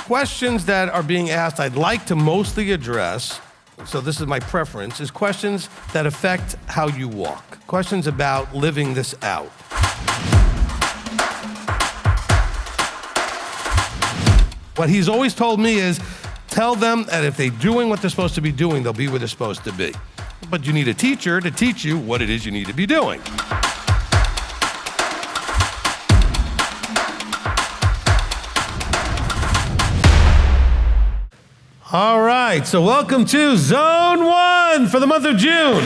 questions that are being asked, I'd like to mostly address, so this is my preference, is questions that affect how you walk. Questions about living this out. What he's always told me is, tell them that if they're doing what they're supposed to be doing, they'll be where they're supposed to be. But you need a teacher to teach you what it is you need to be doing. All right, so welcome to Zone 1 for the month of June.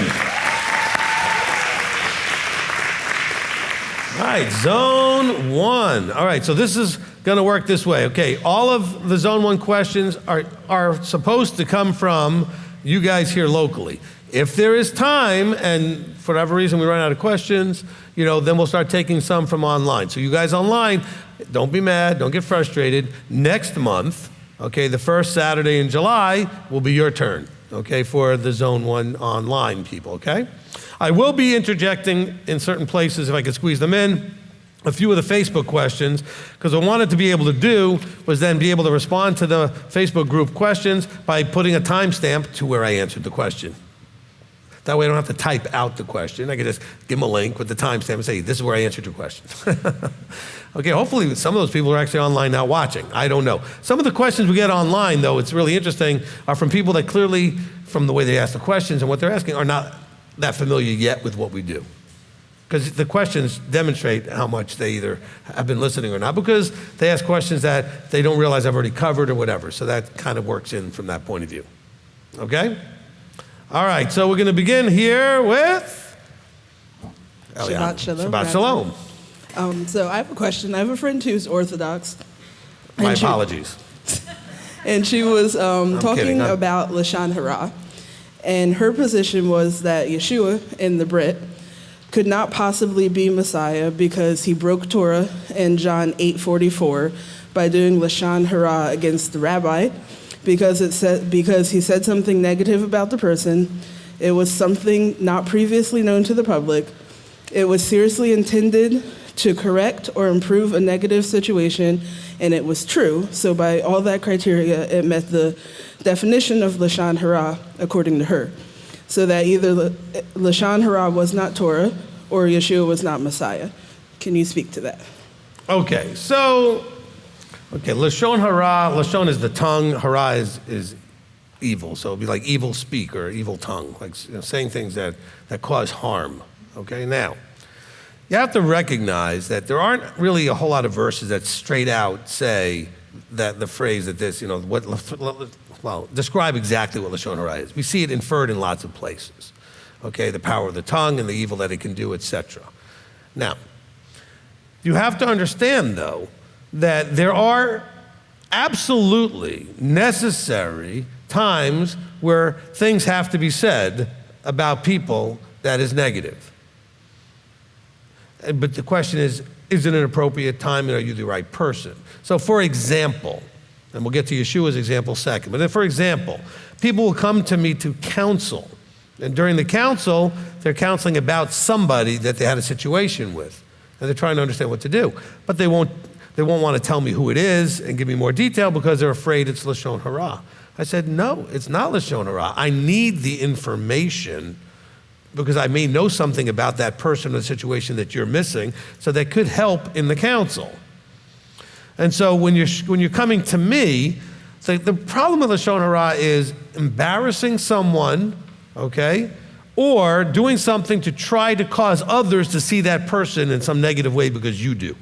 All right, Zone 1. All right, so this is going to work this way. Okay, all of the Zone 1 questions are supposed to come from you guys here locally. If there is time, and for whatever reason we run out of questions, then we'll start taking some from online. So you guys online, don't be mad, don't get frustrated. Next month, okay, the first Saturday in July will be your turn, okay, for the Zone 1 online people, okay? I will be interjecting in certain places, if I could squeeze them in, a few of the Facebook questions, because what I wanted to be able to do was then be able to respond to the Facebook group questions by putting a timestamp to where I answered the question. That way I don't have to type out the question. I can just give them a link with the timestamp and say, this is where I answered your question. Okay, hopefully some of those people are actually online now watching. I don't know. Some of the questions we get online, though, it's really interesting, are from people that clearly, from the way they ask the questions and what they're asking, are not that familiar yet with what we do. Because the questions demonstrate how much they either have been listening or not, because they ask questions that they don't realize I've already covered or whatever. So that kind of works in from that point of view. Okay? All right, so we're going to begin here with Shabbat Shalom. Shabbat Shalom. So I have a question. I have a friend who's Orthodox. My apologies. And she was talking kidding. about Lashon Hara. And her position was that Yeshua in the Brit could not possibly be Messiah because he broke Torah in John 8:44 by doing Lashon Hara against the rabbi. Because he said something negative about the person. It was something not previously known to the public. It was seriously intended to correct or improve a negative situation, and it was true. So by all that criteria, it met the definition of Lashon Hara, according to her. So that either Lashon Hara was not Torah or Yeshua was not Messiah. Can you speak to that? Okay, Lashon Hara, Lashon is the tongue, Hara is evil. So it'd be like evil speak or evil tongue, like saying things that cause harm. Okay, now, you have to recognize that there aren't really a whole lot of verses that straight out say that the phrase that this, describe exactly what Lashon Hara is. We see it inferred in lots of places. Okay, the power of the tongue and the evil that it can do, etc. Now, you have to understand, though, that there are absolutely necessary times where things have to be said about people that is negative. But the question is it an appropriate time and are you the right person? So for example, and we'll get to Yeshua's example second, but then for example, people will come to me to counsel. And during the counsel, they're counseling about somebody that they had a situation with. And they're trying to understand what to do. But they won't want to tell me who it is and give me more detail because they're afraid it's Lashon Hara. I said, no, it's not Lashon Hara. I need the information because I may know something about that person or the situation that you're missing, so that could help in the counsel. And so when you're coming to me, so the problem with Lashon Hara is embarrassing someone, okay, or doing something to try to cause others to see that person in some negative way because you do.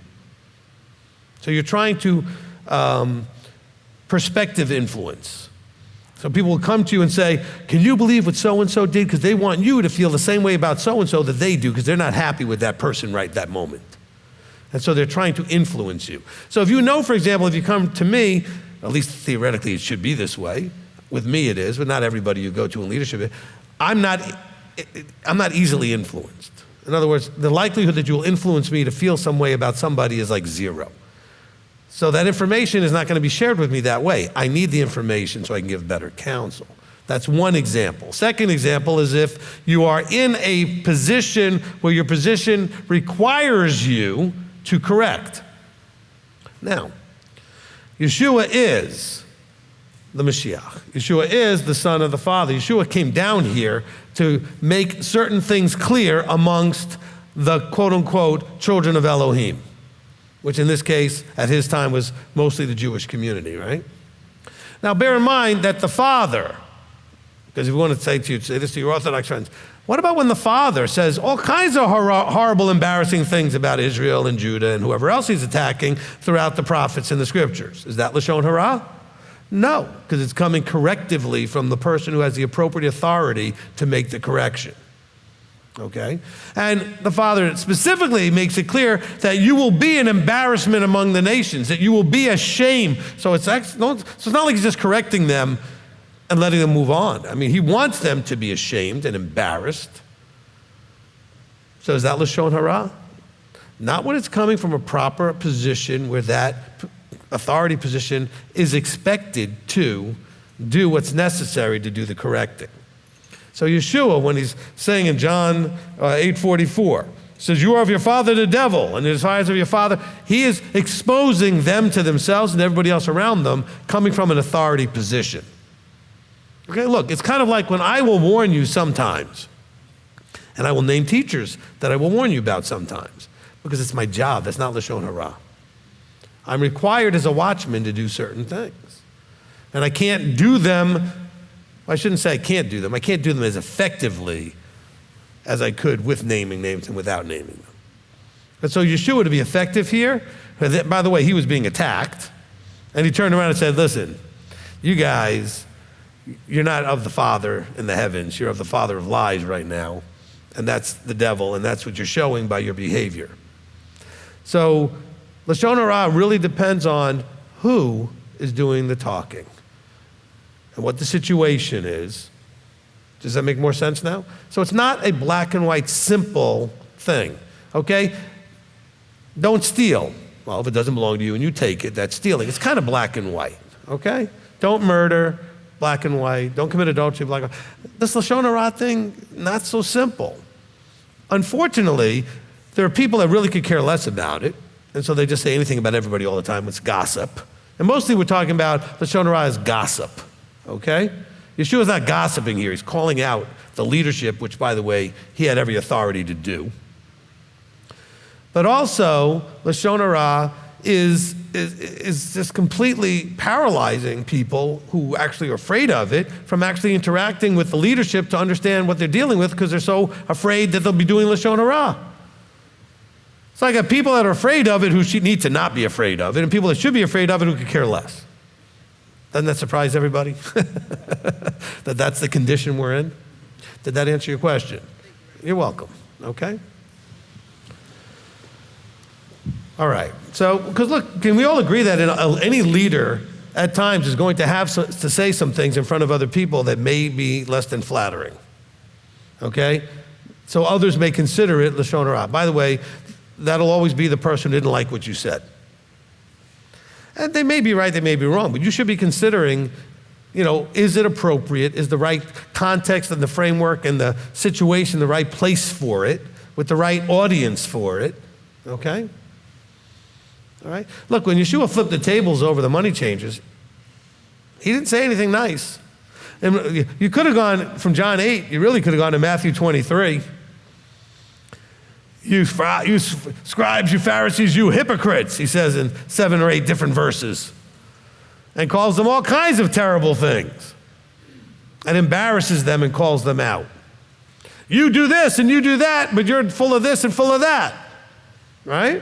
So you're trying to perspective influence. So people will come to you and say, can you believe what so-and-so did? Because they want you to feel the same way about so-and-so that they do because they're not happy with that person right that moment. And so they're trying to influence you. So if you know, for example, if you come to me, at least theoretically it should be this way. With me it is, but not everybody you go to in leadership. I'm not easily influenced. In other words, the likelihood that you will influence me to feel some way about somebody is like zero. So that information is not going to be shared with me that way. I need the information so I can give better counsel. That's one example. Second example is if you are in a position where your position requires you to correct. Now, Yeshua is the Mashiach. Yeshua is the Son of the Father. Yeshua came down here to make certain things clear amongst the quote-unquote children of Elohim, which in this case, at his time, was mostly the Jewish community, right? Now, bear in mind that the Father, because if you want to say this to your Orthodox friends, what about when the Father says all kinds of horrible, embarrassing things about Israel and Judah and whoever else he's attacking throughout the prophets and the scriptures? Is that Lashon Hara? No, because it's coming correctively from the person who has the appropriate authority to make the correction. Okay? And the Father specifically makes it clear that you will be an embarrassment among the nations, that you will be a shame. So it's not like he's just correcting them and letting them move on. I mean, he wants them to be ashamed and embarrassed. So is that Lashon Hara? Not when it's coming from a proper position where that authority position is expected to do what's necessary to do the correcting. So Yeshua, when he's saying in John 8:44, says, you are of your father the devil, and the desires of your father, he is exposing them to themselves and everybody else around them, coming from an authority position. Okay, look, it's kind of like when I will warn you sometimes, and I will name teachers that I will warn you about sometimes, because it's my job. That's not Lashon Hara. I'm required as a watchman to do certain things. And I can't do them, I shouldn't say I can't do them. I can't do them as effectively as I could with naming names and without naming them. But so Yeshua, to be effective here, by the way, he was being attacked, and he turned around and said, listen, you guys, you're not of the Father in the heavens. You're of the father of lies right now, and that's the devil, and that's what you're showing by your behavior. So Lashon Hara really depends on who is doing the talking and what the situation is. Does that make more sense now? So it's not a black and white simple thing, okay? Don't steal. Well, if it doesn't belong to you and you take it, that's stealing. It's kind of black and white, okay? Don't murder, black and white. Don't commit adultery, black and white. This Lashon Hara thing, not so simple. Unfortunately, there are people that really could care less about it, and so they just say anything about everybody all the time. It's gossip. And mostly we're talking about Lashon Hara as gossip, okay? Yeshua's not gossiping here. He's calling out the leadership, which, by the way, he had every authority to do. But also, Lashon Hara is just completely paralyzing people who actually are afraid of it from actually interacting with the leadership to understand what they're dealing with because they're so afraid that they'll be doing Lashon Hara. So I got people that are afraid of it who need to not be afraid of it, and people that should be afraid of it who could care less. Doesn't that surprise everybody? That that's the condition we're in? Did that answer your question? You're welcome, okay? All right, so, because look, can we all agree that any leader at times is going to have to say some things in front of other people that may be less than flattering, okay? So others may consider it Lashon Hara. By the way, that'll always be the person who didn't like what you said. And they may be right, they may be wrong, but you should be considering, is it appropriate? Is the right context and the framework and the situation the right place for it, with the right audience for it, okay? All right? Look, when Yeshua flipped the tables over the money changers, he didn't say anything nice. And you could have gone from John 8, you really could have gone to Matthew 23. You scribes, you Pharisees, you hypocrites, he says in 7 or 8 different verses, and calls them all kinds of terrible things and embarrasses them and calls them out. You do this and you do that, but you're full of this and full of that, right?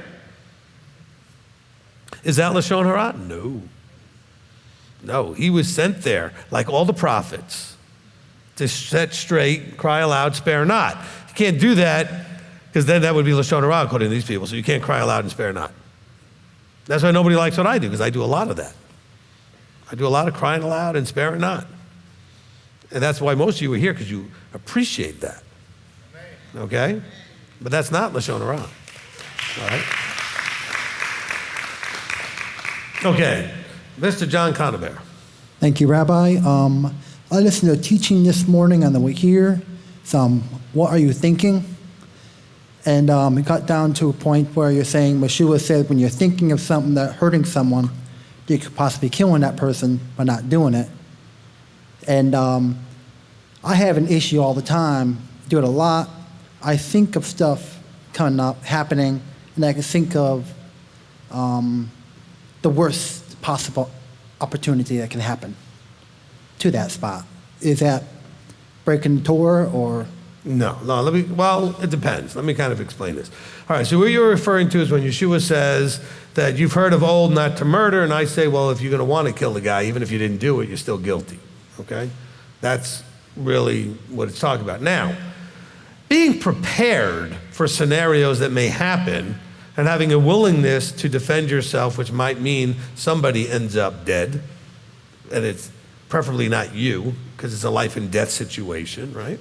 Is that Lashon Hara? No, he was sent there, like all the prophets, to set straight, cry aloud, spare not. You can't do that, because then that would be Lashon Hara according to these people, so you can't cry aloud and spare not. That's why nobody likes what I do, because I do a lot of that. I do a lot of crying aloud and sparing not. And that's why most of you are here, because you appreciate that. Okay? But that's not Lashon Hara. All right? Okay. Mr. John Conover. Thank you, Rabbi. I listened to a teaching this morning on the way here. What are you thinking? And it got down to a point where you're saying, Yeshua said, when you're thinking of something that's hurting someone, you could possibly killing that person by not doing it. And I have an issue all the time, do it a lot. I think of stuff coming up, happening, and I can think of the worst possible opportunity that can happen to that spot. Is that breaking the Torah or? No, well, it depends. Let me kind of explain this. All right, so what you're referring to is when Yeshua says that you've heard of old not to murder, and I say, well, if you're going to want to kill the guy, even if you didn't do it, you're still guilty, okay? That's really what it's talking about. Now, being prepared for scenarios that may happen and having a willingness to defend yourself, which might mean somebody ends up dead, and it's preferably not you, because it's a life and death situation, right?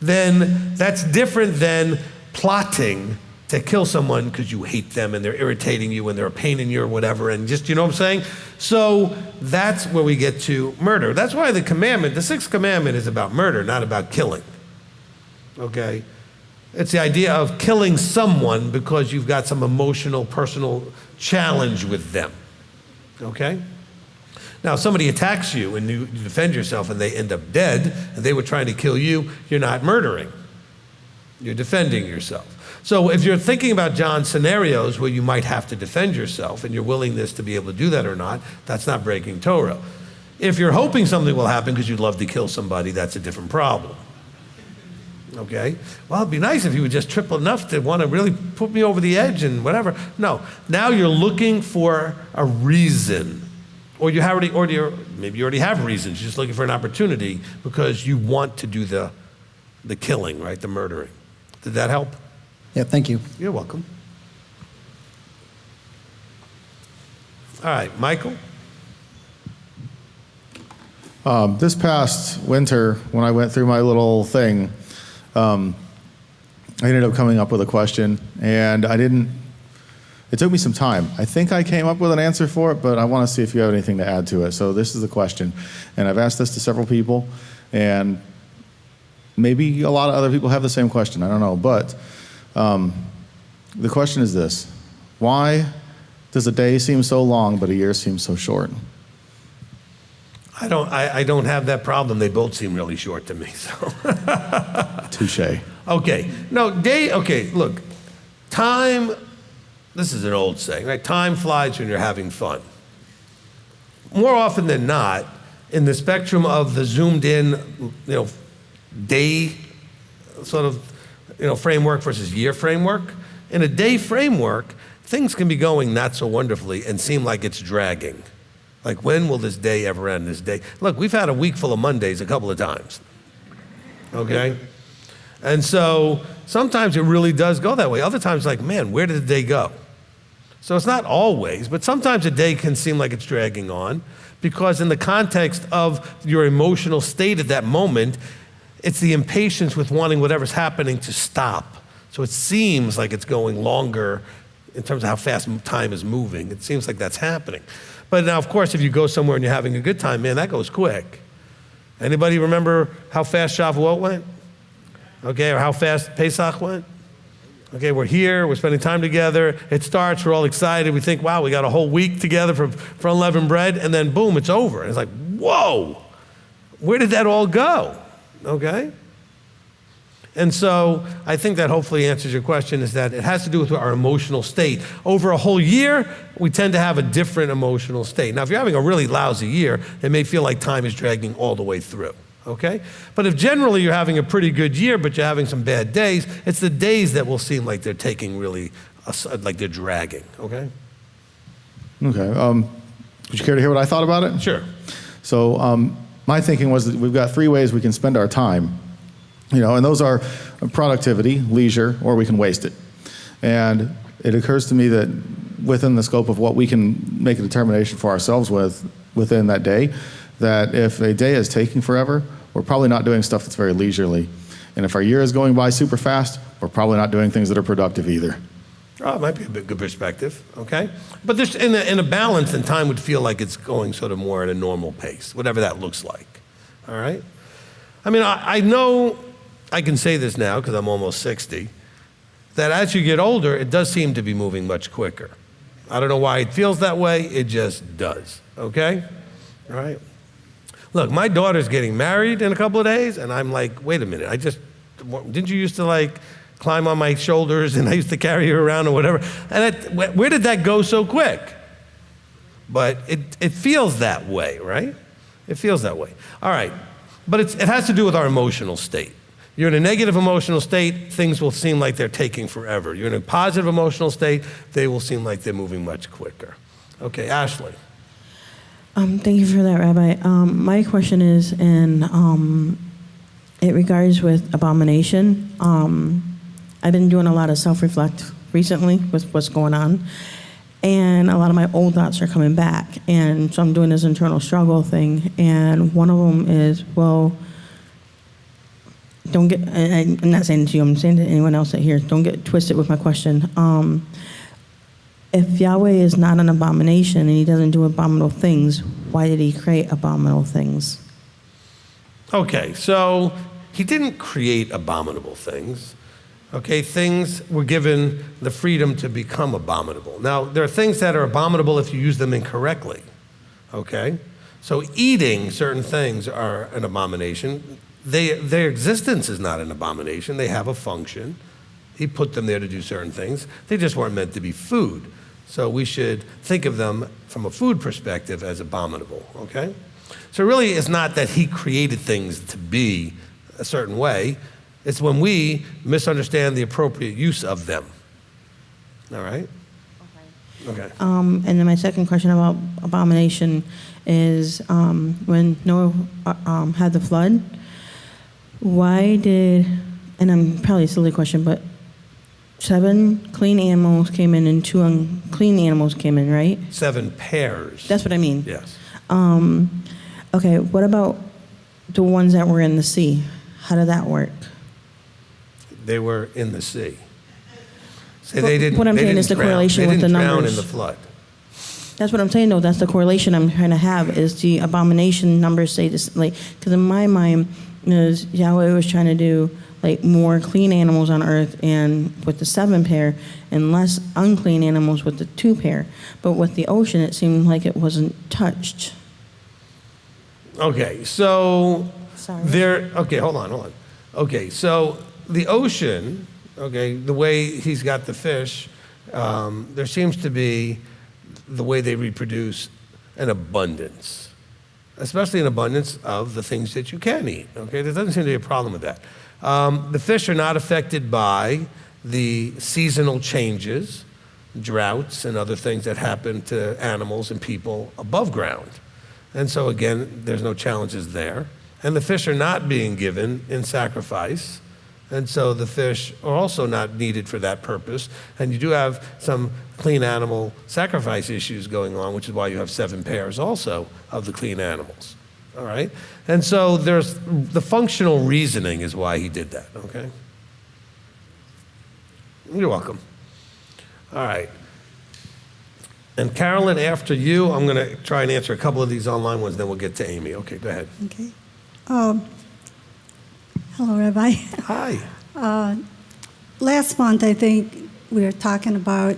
Then that's different than plotting to kill someone because you hate them and they're irritating you and they're a pain in you or whatever, and just, you know what I'm saying? So that's where we get to murder. That's why the commandment, the sixth commandment, is about murder, not about killing, okay? It's the idea of killing someone because you've got some emotional, personal challenge with them, okay? Now, if somebody attacks you and you defend yourself and they end up dead and they were trying to kill you, you're not murdering. You're defending yourself. So if you're thinking about John's scenarios where you might have to defend yourself and your willingness to be able to do that or not, that's not breaking Torah. If you're hoping something will happen because you'd love to kill somebody, that's a different problem. Okay? Well, it'd be nice if you would just triple enough to want to really put me over the edge and whatever. No. Now you're looking for a reason. Or maybe you already have reasons. You're just looking for an opportunity because you want to do the killing, right? The murdering. Did that help? Yeah, thank you. You're welcome. All right, Michael? This past winter, when I went through my little thing, I ended up coming up with a question, and it took me some time. I think I came up with an answer for it, but I want to see if you have anything to add to it. So this is the question, and I've asked this to several people, and maybe a lot of other people have the same question. I don't know, but the question is this: why does a day seem so long, but a year seems so short? I don't have that problem. They both seem really short to me. So. Touche. Okay. No, look, time. This is an old saying, right? Time flies when you're having fun. More often than not, in the spectrum of the zoomed in, day sort of, framework versus year framework, in a day framework, things can be going not so wonderfully and seem like it's dragging. Like, when will this day ever end, this day? Look, we've had a week full of Mondays a couple of times, okay? And so sometimes it really does go that way. Other times, like, man, where did the day go? So it's not always, but sometimes a day can seem like it's dragging on because in the context of your emotional state at that moment, it's the impatience with wanting whatever's happening to stop. So it seems like it's going longer in terms of how fast time is moving. It seems like that's happening. But now, of course, if you go somewhere and you're having a good time, man, that goes quick. Anybody remember how fast Shavuot went? Okay, or how fast Pesach went? Okay, we're here, we're spending time together, it starts, we're all excited, we think, wow, we got a whole week together for unleavened bread, and then boom, it's over. And it's like, whoa, where did that all go? Okay? And so I think that hopefully answers your question, is that it has to do with our emotional state. Over a whole year, we tend to have a different emotional state. Now, if you're having a really lousy year, it may feel like time is dragging all the way through. Okay? But if generally you're having a pretty good year, but you're having some bad days, it's the days that will seem like they're taking really, like they're dragging. Okay? Okay. Would you care to hear what I thought about it? Sure. So my thinking was that we've got three ways we can spend our time. And those are productivity, leisure, or we can waste it. And it occurs to me that within the scope of what we can make a determination for ourselves within that day, that if a day is taking forever, we're probably not doing stuff that's very leisurely. And if our year is going by super fast, we're probably not doing things that are productive either. Oh, it might be a good perspective, okay? But there's, in a balance, then time would feel like it's going sort of more at a normal pace, whatever that looks like, all right? I mean, I know I can say this now because I'm almost 60, that as you get older, it does seem to be moving much quicker. I don't know why it feels that way. It just does, okay? All right? Look, my daughter's getting married in a couple of days, and I'm like, wait a minute, didn't you used to like climb on my shoulders and I used to carry her around or whatever? And where did that go so quick? But it feels that way, right? It feels that way. All right, but it has to do with our emotional state. You're in a negative emotional state, things will seem like they're taking forever. You're in a positive emotional state, they will seem like they're moving much quicker. Okay, Ashley. Thank you for that, Rabbi. My question is it regards with abomination. I've been doing a lot of self-reflect recently with what's going on, and a lot of my old thoughts are coming back, and so I'm doing this internal struggle thing, and one of them is, well, don't get, I'm not saying it to you, I'm saying to anyone else that hears, don't get twisted with my question. If Yahweh is not an abomination and he doesn't do abominable things, why did he create abominable things? Okay, so he didn't create abominable things. Okay, things were given the freedom to become abominable. Now, there are things that are abominable if you use them incorrectly. Okay? So eating certain things are an abomination. Their existence is not an abomination. They have a function. He put them there to do certain things. They just weren't meant to be food. So we should think of them from a food perspective as abominable, okay? So really it's not that he created things to be a certain way. It's when we misunderstand the appropriate use of them. All right? Okay. And then my second question about abomination is when Noah had the flood, why did, and I'm probably a silly question, but 7 clean animals came in and 2 unclean animals came in, right? 7 pairs. That's what I mean. Yes. Okay, what about the ones that were in the sea? How did that work? They were in the sea. So they didn't. What I'm they saying didn't is the drown. correlation with the They didn't drown numbers. in the flood. That's what I'm saying, though. That's the correlation I'm trying to have, is the abomination numbers say this, like, because in my mind, is Yahweh was trying to do, like, more clean animals on earth and with the 7 pair and less unclean animals with the 2 pair. But with the ocean, it seemed like it wasn't touched. Okay, so Sorry. okay, hold on. Okay, so the ocean, okay, the way he's got the fish, there seems to be, the way they reproduce, an abundance, especially an abundance of the things that you can eat, okay? There doesn't seem to be a problem with that. The fish are not affected by the seasonal changes, droughts, and other things that happen to animals and people above ground. And so again, there's no challenges there. And the fish are not being given in sacrifice. And so the fish are also not needed for that purpose. And you do have some clean animal sacrifice issues going on, which is why you have 7 pairs also of the clean animals. All right? And so there's the functional reasoning is why he did that, okay? You're welcome. All right. And Carolyn, after you, I'm going to try and answer a couple of these online ones, then we'll get to Amy. Okay, go ahead. Okay. Hello, Rabbi. Hi. Last month, I think we were talking about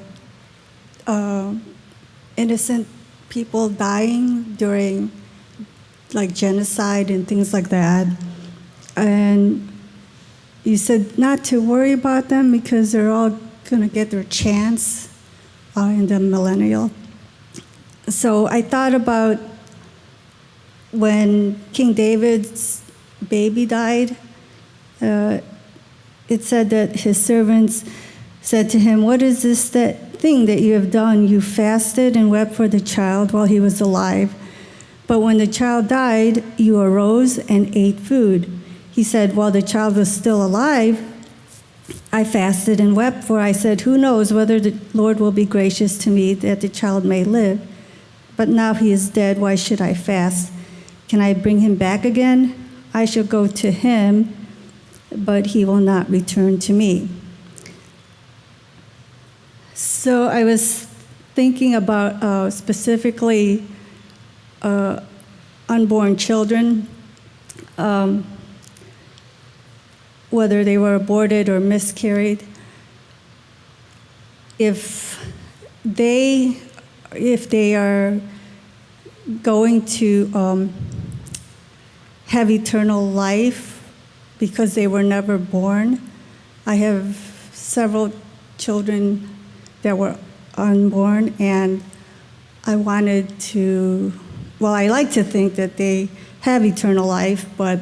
innocent people dying during, like, genocide and things like that. And you said not to worry about them because they're all going to get their chance in the millennial. So I thought about when King David's baby died. It said that his servants said to him, "What is this thing that you have done? You fasted and wept for the child while he was alive. But when the child died, you arose and ate food." He said, "While the child was still alive, I fasted and wept, for I said, who knows whether the Lord will be gracious to me that the child may live? But now he is dead, why should I fast? Can I bring him back again? I shall go to him, but he will not return to me." So I was thinking about specifically unborn children, whether they were aborted or miscarried. If if they are going to have eternal life because they were never born. I have several children that were unborn, and I wanted to, I like to think that they have eternal life, but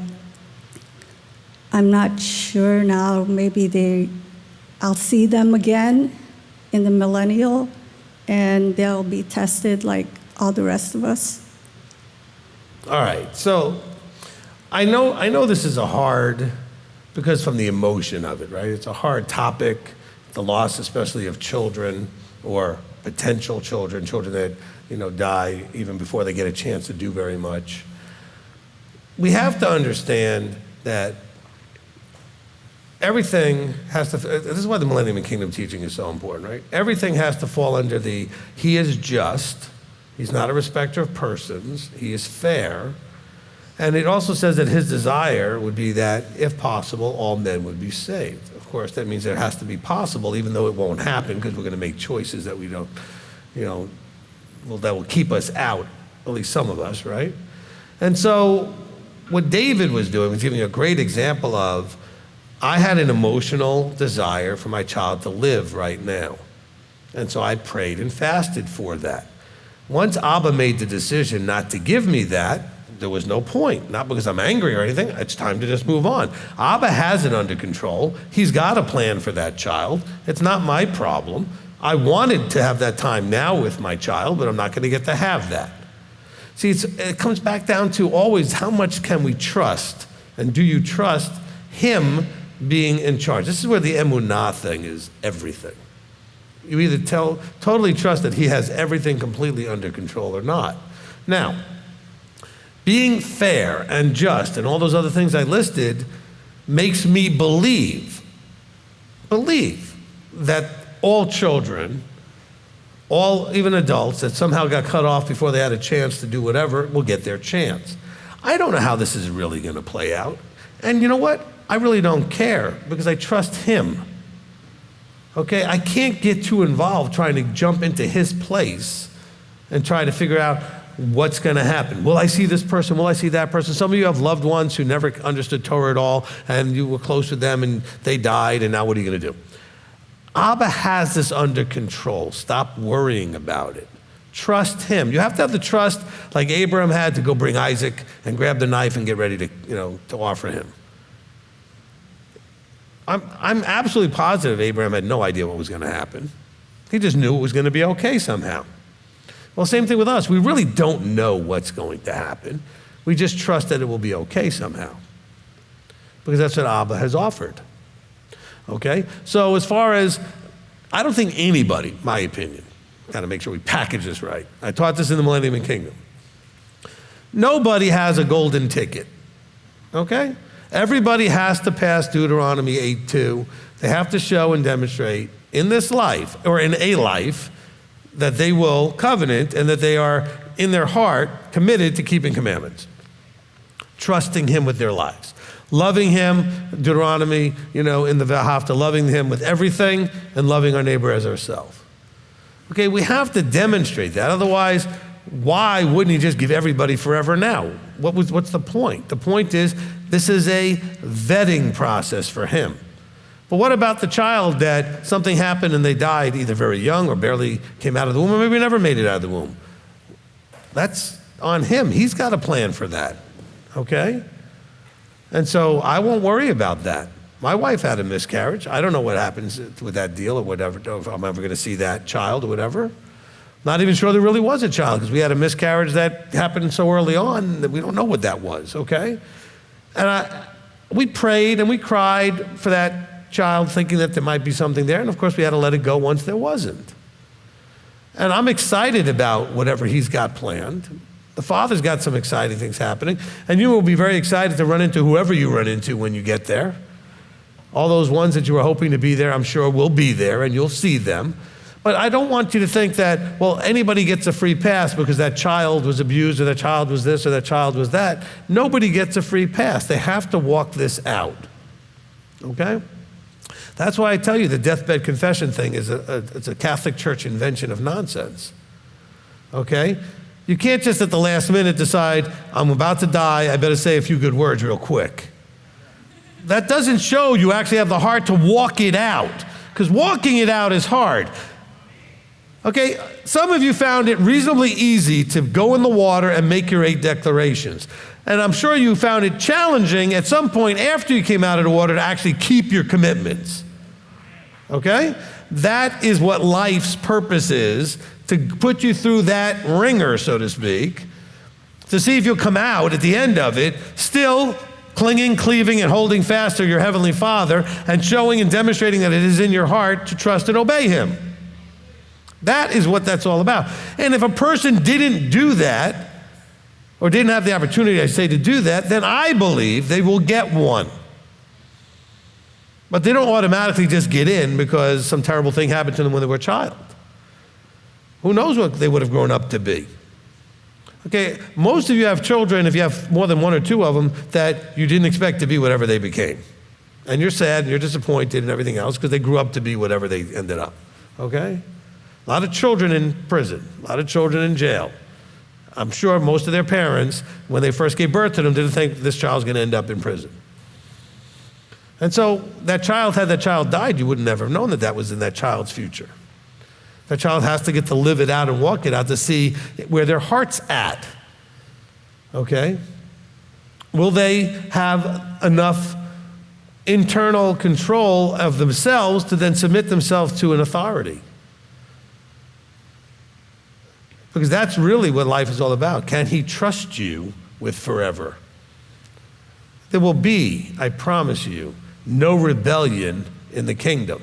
I'm not sure now. Maybe I'll see them again in the millennial, and they'll be tested like all the rest of us. All right, so I know this is because from the emotion of it, right? It's a hard topic, the loss especially of children or potential children that, die even before they get a chance to do very much. We have to understand that everything has to, this is why the Millennium and Kingdom teaching is so important, right? Everything has to fall under he is just, he's not a respecter of persons, he is fair. And it also says that his desire would be that, if possible, all men would be saved. Of course, that means it has to be possible, even though it won't happen, because we're going to make choices that we don't, that will keep us out, at least some of us, right? And so what David was doing was giving a great example of, I had an emotional desire for my child to live right now. And so I prayed and fasted for that. Once Abba made the decision not to give me that, there was no point, not because I'm angry or anything, it's time to just move on. Abba has it under control. He's got a plan for that child. It's not my problem. I wanted to have that time now with my child, but I'm not going to get to have that. See, it comes back down to always how much can we trust, and do you trust him being in charge? This is where the emunah thing is everything. You either totally trust that he has everything completely under control or not. Now, being fair and just and all those other things I listed makes me believe that all children, even adults that somehow got cut off before they had a chance to do whatever, will get their chance. I don't know how this is really going to play out. And you know what? I really don't care because I trust him. Okay? I can't get too involved trying to jump into his place and try to figure out what's going to happen. Will I see this person? Will I see that person? Some of you have loved ones who never understood Torah at all, and you were close with them, and they died, and now what are you going to do? Abba has this under control. Stop worrying about it. Trust him. You have to have the trust like Abraham had to go bring Isaac and grab the knife and get ready to offer him. I'm absolutely positive Abraham had no idea what was going to happen. He just knew it was going to be okay somehow. Well, same thing with us. We really don't know what's going to happen. We just trust that it will be okay somehow. Because that's what Abba has offered. Okay? So as far as, I don't think anybody, my opinion, got to make sure we package this right. I taught this in the Millennium and Kingdom. Nobody has a golden ticket. Okay? Everybody has to pass Deuteronomy 8:2. They have to show and demonstrate in this life, or in a life, that they will covenant and that they are in their heart committed to keeping commandments, trusting him with their lives, loving him, Deuteronomy, in the V'ahavta, loving him with everything and loving our neighbor as ourselves. Okay, we have to demonstrate that. Otherwise, why wouldn't he just give everybody forever now? What's the point? The point is, this is a vetting process for him. But what about the child that something happened and they died either very young or barely came out of the womb, or maybe never made it out of the womb? That's on him. He's got a plan for that, okay? And so I won't worry about that. My wife had a miscarriage. I don't know what happens with that deal or whatever, if I'm ever going to see that child or whatever. Not even sure there really was a child because we had a miscarriage that happened so early on that we don't know what that was, okay? And we prayed and we cried for that child thinking that there might be something there, and of course we had to let it go once there wasn't. And I'm excited about whatever he's got planned. The Father's got some exciting things happening, and you will be very excited to run into whoever you run into when you get there. All those ones that you were hoping to be there, I'm sure will be there, and you'll see them. But I don't want you to think that, well, anybody gets a free pass because that child was abused or that child was this or that child was that. Nobody gets a free pass. They have to walk this out, okay? That's why I tell you the deathbed confession thing is it's a Catholic Church invention of nonsense. Okay? You can't just at the last minute decide, I'm about to die, I better say a few good words real quick. That doesn't show you actually have the heart to walk it out, because walking it out is hard. Okay, some of you found it reasonably easy to go in the water and make your 8 declarations. And I'm sure you found it challenging at some point after you came out of the water to actually keep your commitments. Okay? That is what life's purpose is, to put you through that ringer, so to speak, to see if you'll come out at the end of it still clinging, cleaving, and holding fast to your Heavenly Father and showing and demonstrating that it is in your heart to trust and obey Him. That is what that's all about. And if a person didn't do that, or didn't have the opportunity, I say, to do that, then I believe they will get one. But they don't automatically just get in because some terrible thing happened to them when they were a child. Who knows what they would have grown up to be? Okay, most of you have children, if you have more than 1 or 2 of them, that you didn't expect to be whatever they became. And you're sad and you're disappointed and everything else because they grew up to be whatever they ended up. Okay? A lot of children in prison, a lot of children in jail. I'm sure most of their parents, when they first gave birth to them, didn't think this child's going to end up in prison. And so that child, had that child died, you would never have known that that was in that child's future. That child has to get to live it out and walk it out to see where their heart's at. Okay? Will they have enough internal control of themselves to then submit themselves to an authority? Because that's really what life is all about. Can he trust you with forever? There will be, I promise you, no rebellion in the kingdom.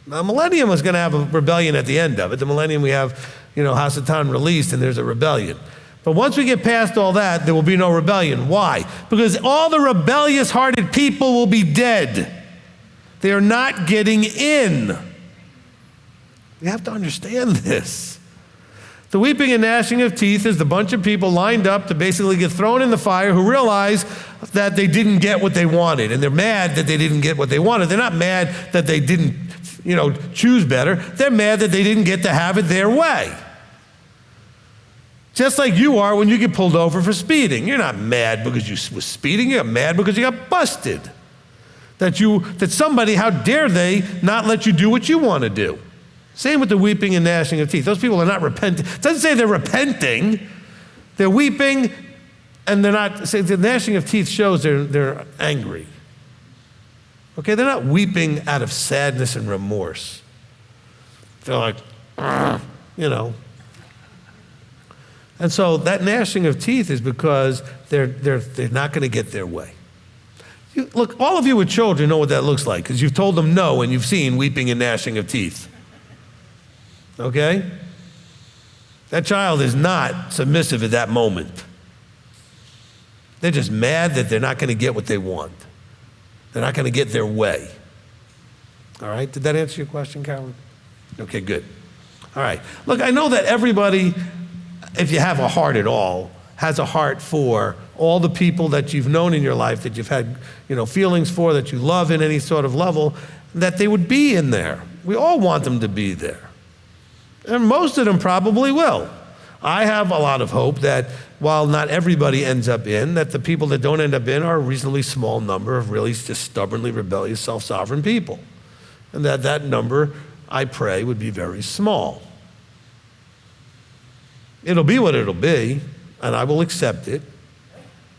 Now, Millennium is going to have a rebellion at the end of it. The Millennium, we have, Hasatan released, and there's a rebellion. But once we get past all that, there will be no rebellion. Why? Because all the rebellious-hearted people will be dead. They are not getting in. We have to understand this. The weeping and gnashing of teeth is the bunch of people lined up to basically get thrown in the fire who realize that they didn't get what they wanted. And they're mad that they didn't get what they wanted. They're not mad that they didn't, choose better. They're mad that they didn't get to have it their way. Just like you are when you get pulled over for speeding. You're not mad because you were speeding. You're mad because you got busted. That somebody, how dare they not let you do what you want to do. Same with the weeping and gnashing of teeth. Those people are not repenting. It doesn't say they're repenting. They're weeping, and they're not. Say the gnashing of teeth shows they're angry. Okay, they're not weeping out of sadness and remorse. They're like, And so that gnashing of teeth is because they're not going to get their way. Look, all of you with children know what that looks like because you've told them no and you've seen weeping and gnashing of teeth. Okay? That child is not submissive at that moment. They're just mad that they're not going to get what they want. They're not going to get their way. All right? Did that answer your question, Carolyn? Okay, good. All right. Look, I know that everybody, if you have a heart at all, has a heart for all the people that you've known in your life, that you've had, feelings for, that you love in any sort of level, that they would be in there. We all want them to be there. And most of them probably will. I have a lot of hope that while not everybody ends up in, that the people that don't end up in are a reasonably small number of really just stubbornly rebellious, self-sovereign people. And that number, I pray, would be very small. It'll be what it'll be, and I will accept it,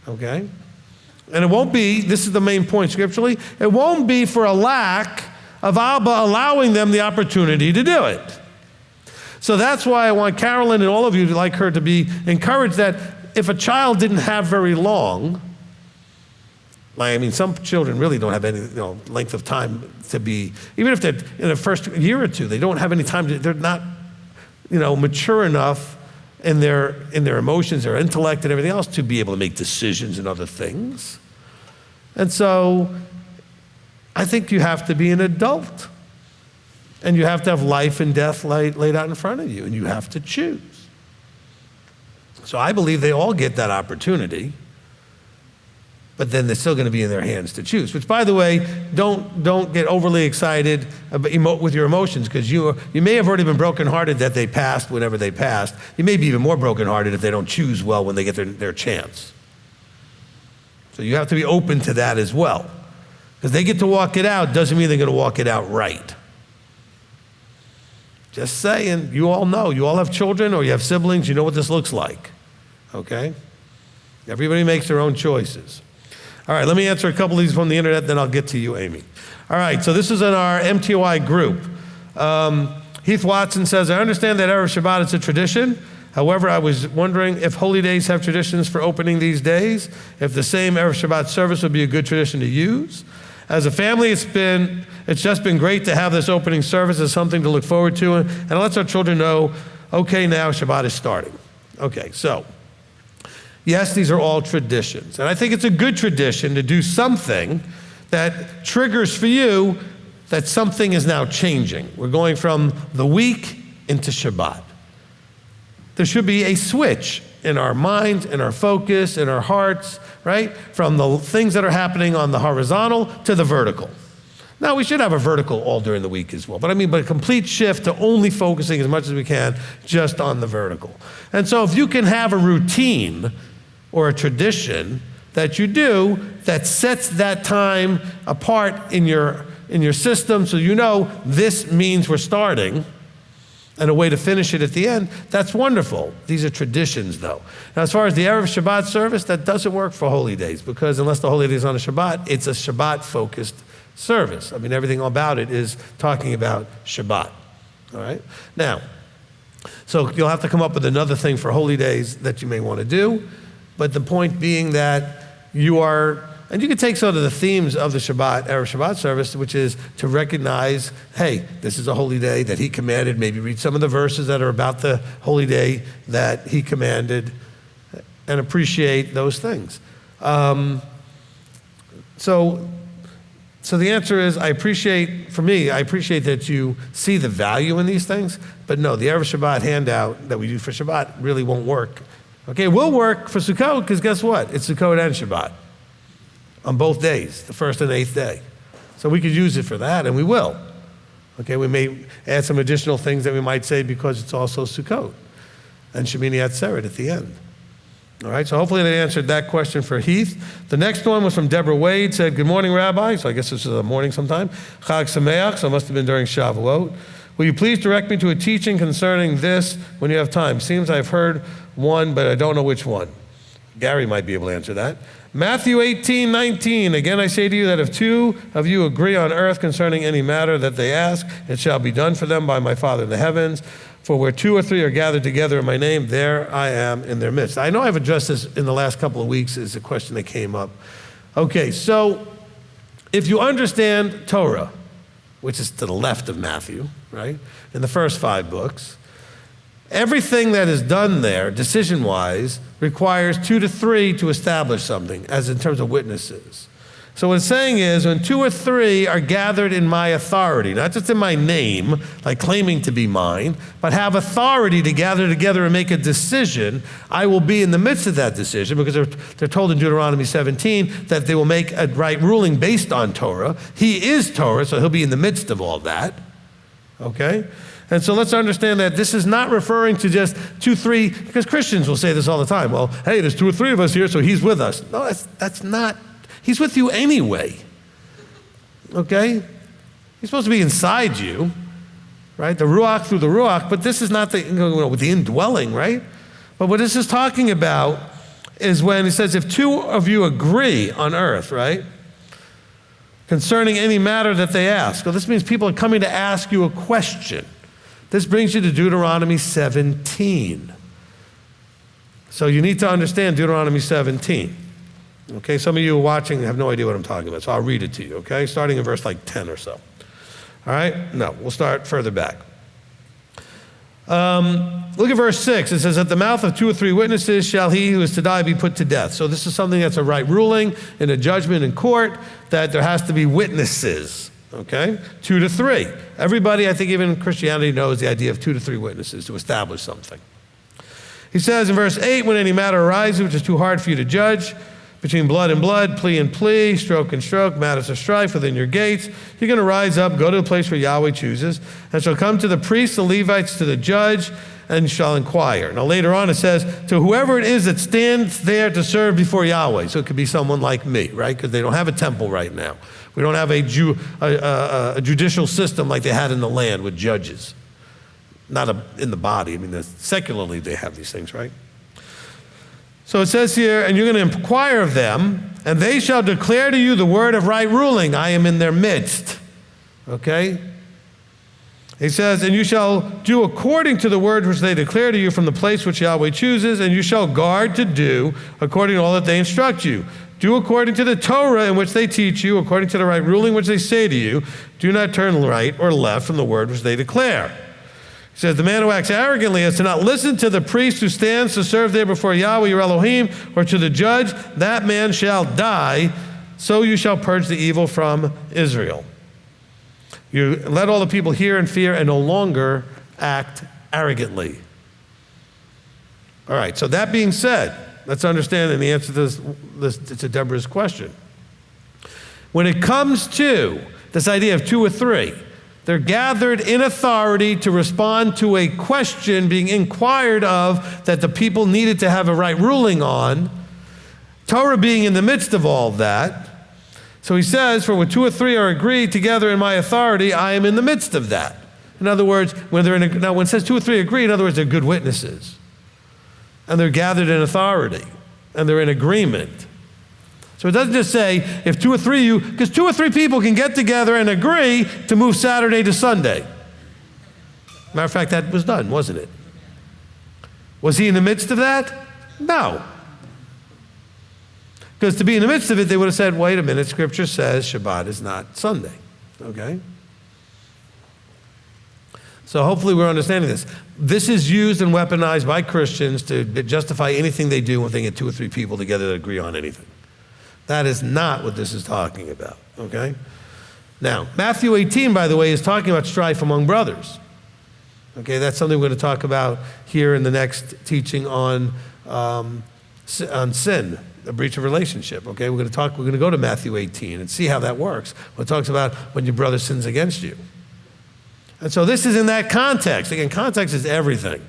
okay? And it won't be, this is the main point scripturally, it won't be for a lack of Abba allowing them the opportunity to do it. So that's why I want Carolyn and all of you, like her, to be encouraged that if a child didn't have very long, some children really don't have any length of time to be, even if they're in the first year or two, they don't have any time, they're not mature enough in their emotions, their intellect and everything else to be able to make decisions and other things. And so I think you have to be an adult. And you have to have life and death laid out in front of you, and you have to choose. So I believe they all get that opportunity. But then they're still going to be in their hands to choose. Which, by the way, don't get overly excited with your emotions, because you may have already been brokenhearted that they passed whenever they passed. You may be even more brokenhearted if they don't choose well when they get their chance. So you have to be open to that as well. Because they get to walk it out doesn't mean they're going to walk it out right. Just saying, you all know. You all have children or you have siblings. You know what this looks like. Okay? Everybody makes their own choices. All right, let me answer a couple of these from the internet, then I'll get to you, Amy. All right, so this is in our m.t.o.i group. Heath Watson says, I understand that Erev Shabbat is a tradition. However, I was wondering if holy days have traditions for opening these days, if the same Erev Shabbat service would be a good tradition to use. As a family, it's just been great to have this opening service as something to look forward to, and it lets our children know, okay, now Shabbat is starting. Okay, so yes, these are all traditions. And I think it's a good tradition to do something that triggers for you that something is now changing. We're going from the week into Shabbat. There should be a switch in our minds, in our focus, in our hearts, right? From the things that are happening on the horizontal to the vertical. Now, we should have a vertical all during the week as well. But a complete shift to only focusing as much as we can just on the vertical. And so if you can have a routine or a tradition that you do that sets that time apart in your system, so you know this means we're starting and a way to finish it at the end, that's wonderful. These are traditions, though. Now, as far as the Erev Shabbat service, that doesn't work for holy days, because unless the holy day is on a Shabbat, it's a Shabbat-focused service. Everything about it is talking about Shabbat, all right? Now, so you'll have to come up with another thing for holy days that you may want to do. But the point being that you are, and you can take sort of the themes of the Shabbat, Erev Shabbat service, which is to recognize, hey, this is a holy day that he commanded. Maybe read some of the verses that are about the holy day that he commanded and appreciate those things. So the answer is, I appreciate that you see the value in these things, but no, the Erev Shabbat handout that we do for Shabbat really won't work. Okay, it will work for Sukkot, because guess what? It's Sukkot and Shabbat on both days, the first and eighth day. So we could use it for that, and we will. Okay, we may add some additional things that we might say because it's also Sukkot and Shemini Atzeret at the end. All right, so hopefully that answered that question for Heath. The next one was from Deborah Wade, said, good morning, Rabbi. So I guess this is a morning sometime. Chag Sameach, so it must have been during Shavuot. Will you please direct me to a teaching concerning this when you have time? Seems I've heard one, but I don't know which one. Gary might be able to answer that. Matthew 18:19. Again, I say to you that if two of you agree on earth concerning any matter that they ask, it shall be done for them by my Father in the heavens. For where two or three are gathered together in my name, there I am in their midst. I know I've addressed this in the last couple of weeks. It's a question that came up. Okay, so if you understand Torah, which is to the left of Matthew, right, in the first 5 books, everything that is done there, decision-wise, requires 2 to 3 to establish something, as in terms of witnesses. So what it's saying is, when 2 or 3 are gathered in my authority, not just in my name, like claiming to be mine, but have authority to gather together and make a decision, I will be in the midst of that decision, because they're told in Deuteronomy 17 that they will make a right ruling based on Torah. He is Torah, so he'll be in the midst of all that. Okay? And so let's understand that this is not referring to just 2, 3, because Christians will say this all the time. Well, hey, there's 2 or 3 of us here, so he's with us. No, that's not. He's with you anyway. Okay? He's supposed to be inside you, right? The Ruach through the Ruach, but this is not with the indwelling, right? But what this is talking about is when he says, if 2 of you agree on earth, right? Concerning any matter that they ask. Well, this means people are coming to ask you a question. This brings you to Deuteronomy 17. So you need to understand Deuteronomy 17. Okay, some of you watching have no idea what I'm talking about, so I'll read it to you, okay? Starting in verse 10 or so. All right? No, we'll start further back. Look at verse 6. It says, at the mouth of 2 or 3 witnesses shall he who is to die be put to death. So this is something that's a right ruling in a judgment in court, that there has to be witnesses, okay? 2 to 3. Everybody, I think even Christianity, knows the idea of 2 to 3 witnesses to establish something. He says in verse 8, when any matter arises which is too hard for you to judge, between blood and blood, plea and plea, stroke and stroke, matters of strife within your gates. You're going to rise up, go to the place where Yahweh chooses, and shall come to the priests, the Levites, to the judge, and shall inquire. Now later on it says, to whoever it is that stands there to serve before Yahweh. So it could be someone like me, right? Because they don't have a temple right now. We don't have a judicial system like they had in the land with judges. Not in the body. I mean, secularly they have these things, right? So it says here, and you're going to inquire of them, and they shall declare to you the word of right ruling. I am in their midst. Okay? He says, and you shall do according to the word which they declare to you from the place which Yahweh chooses, and you shall guard to do according to all that they instruct you. Do according to the Torah in which they teach you, according to the right ruling which they say to you. Do not turn right or left from the word which they declare. He says, the man who acts arrogantly is to not listen to the priest who stands to serve there before Yahweh your Elohim, or to the judge, that man shall die, so you shall purge the evil from Israel. You let all the people hear and fear and no longer act arrogantly. All right, so that being said, let's understand in the answer to Deborah's question. When it comes to this idea of 2 or 3, they're gathered in authority to respond to a question being inquired of that the people needed to have a right ruling on, Torah being in the midst of all that. So he says, for when 2 or 3 are agreed together in my authority, I am in the midst of that. In other words, when it says 2 or 3 agree, in other words, they're good witnesses. And they're gathered in authority. And they're in agreement. So it doesn't just say, if 2 or 3 of you, because 2 or 3 people can get together and agree to move Saturday to Sunday. Matter of fact, that was done, wasn't it? Was he in the midst of that? No. Because to be in the midst of it, they would have said, wait a minute, Scripture says Shabbat is not Sunday. Okay? So hopefully we're understanding this. This is used and weaponized by Christians to justify anything they do when they get 2 or 3 people together to agree on anything. That is not what this is talking about, okay? Now, Matthew 18, by the way, is talking about strife among brothers. Okay, that's something we're going to talk about here in the next teaching on sin, a breach of relationship, okay? We're going to go to Matthew 18 and see how that works. When it talks about when your brother sins against you. And so this is in that context. Again, context is everything,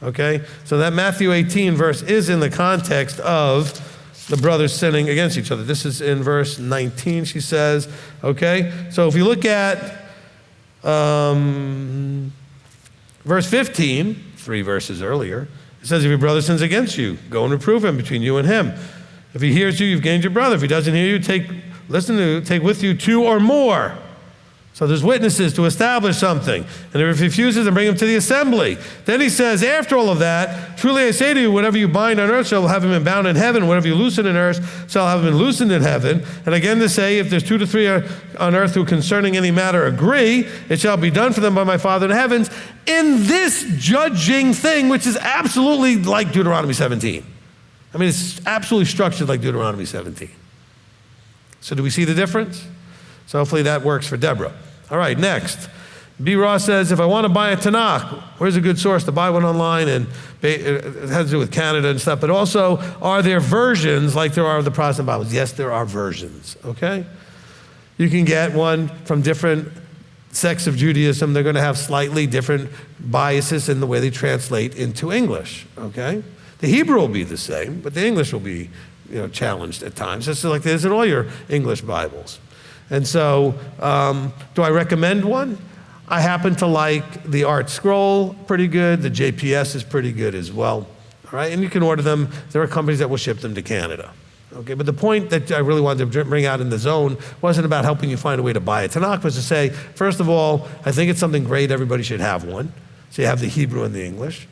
okay? So that Matthew 18 verse is in the context of the brothers sinning against each other. This is in verse 19, she says, okay? So if you look at verse 15, 3 verses earlier, it says, if your brother sins against you, go and reprove him between you and him. If he hears you, you've gained your brother. If he doesn't hear you, take with you 2 or more. So there's witnesses to establish something. And if he refuses, then bring him to the assembly. Then he says, after all of that, truly I say to you, whatever you bind on earth shall have him been bound in heaven. Whatever you loosen in earth shall have him been loosened in heaven. And again to say, if there's 2 to 3 on earth who concerning any matter agree, it shall be done for them by my Father in the heavens. In this judging thing, which is absolutely like Deuteronomy 17. I mean, it's absolutely structured like Deuteronomy 17. So do we see the difference? So hopefully that works for Deborah. All right, next. B. Ross says, if I want to buy a Tanakh, where's a good source to buy one online? And it has to do with Canada and stuff. But also, are there versions like there are of the Protestant Bibles? Yes, there are versions, okay? You can get one from different sects of Judaism. They're going to have slightly different biases in the way they translate into English, okay? The Hebrew will be the same, but the English will be challenged at times, just like it is in all your English Bibles. And so, do I recommend one? I happen to like the Art Scroll pretty good. The JPS is pretty good as well. All right, and you can order them. There are companies that will ship them to Canada. Okay, but the point that I really wanted to bring out in the zone wasn't about helping you find a way to buy a Tanakh, was to say, first of all, I think it's something great. Everybody should have one. So you have the Hebrew and the English.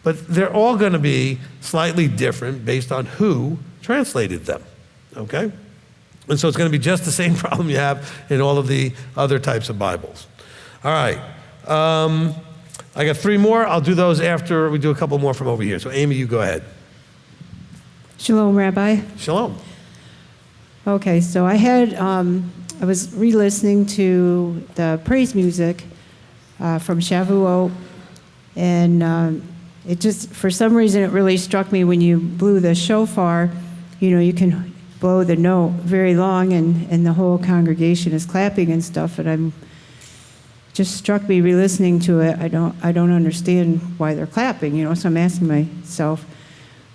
But they're all going to be slightly different based on who translated them. Okay? And so it's going to be just the same problem you have in all of the other types of Bibles. All right. I got 3 more. I'll do those after we do a couple more from over here. So Amy, you go ahead. Shalom, Rabbi. Shalom. Okay, so I was re-listening to the praise music from Shavuot, and it just, for some reason, it really struck me when you blew the shofar. You can blow the note very long, and the whole congregation is clapping and stuff, and just struck me re-listening to it. I don't understand why they're clapping, so I'm asking myself,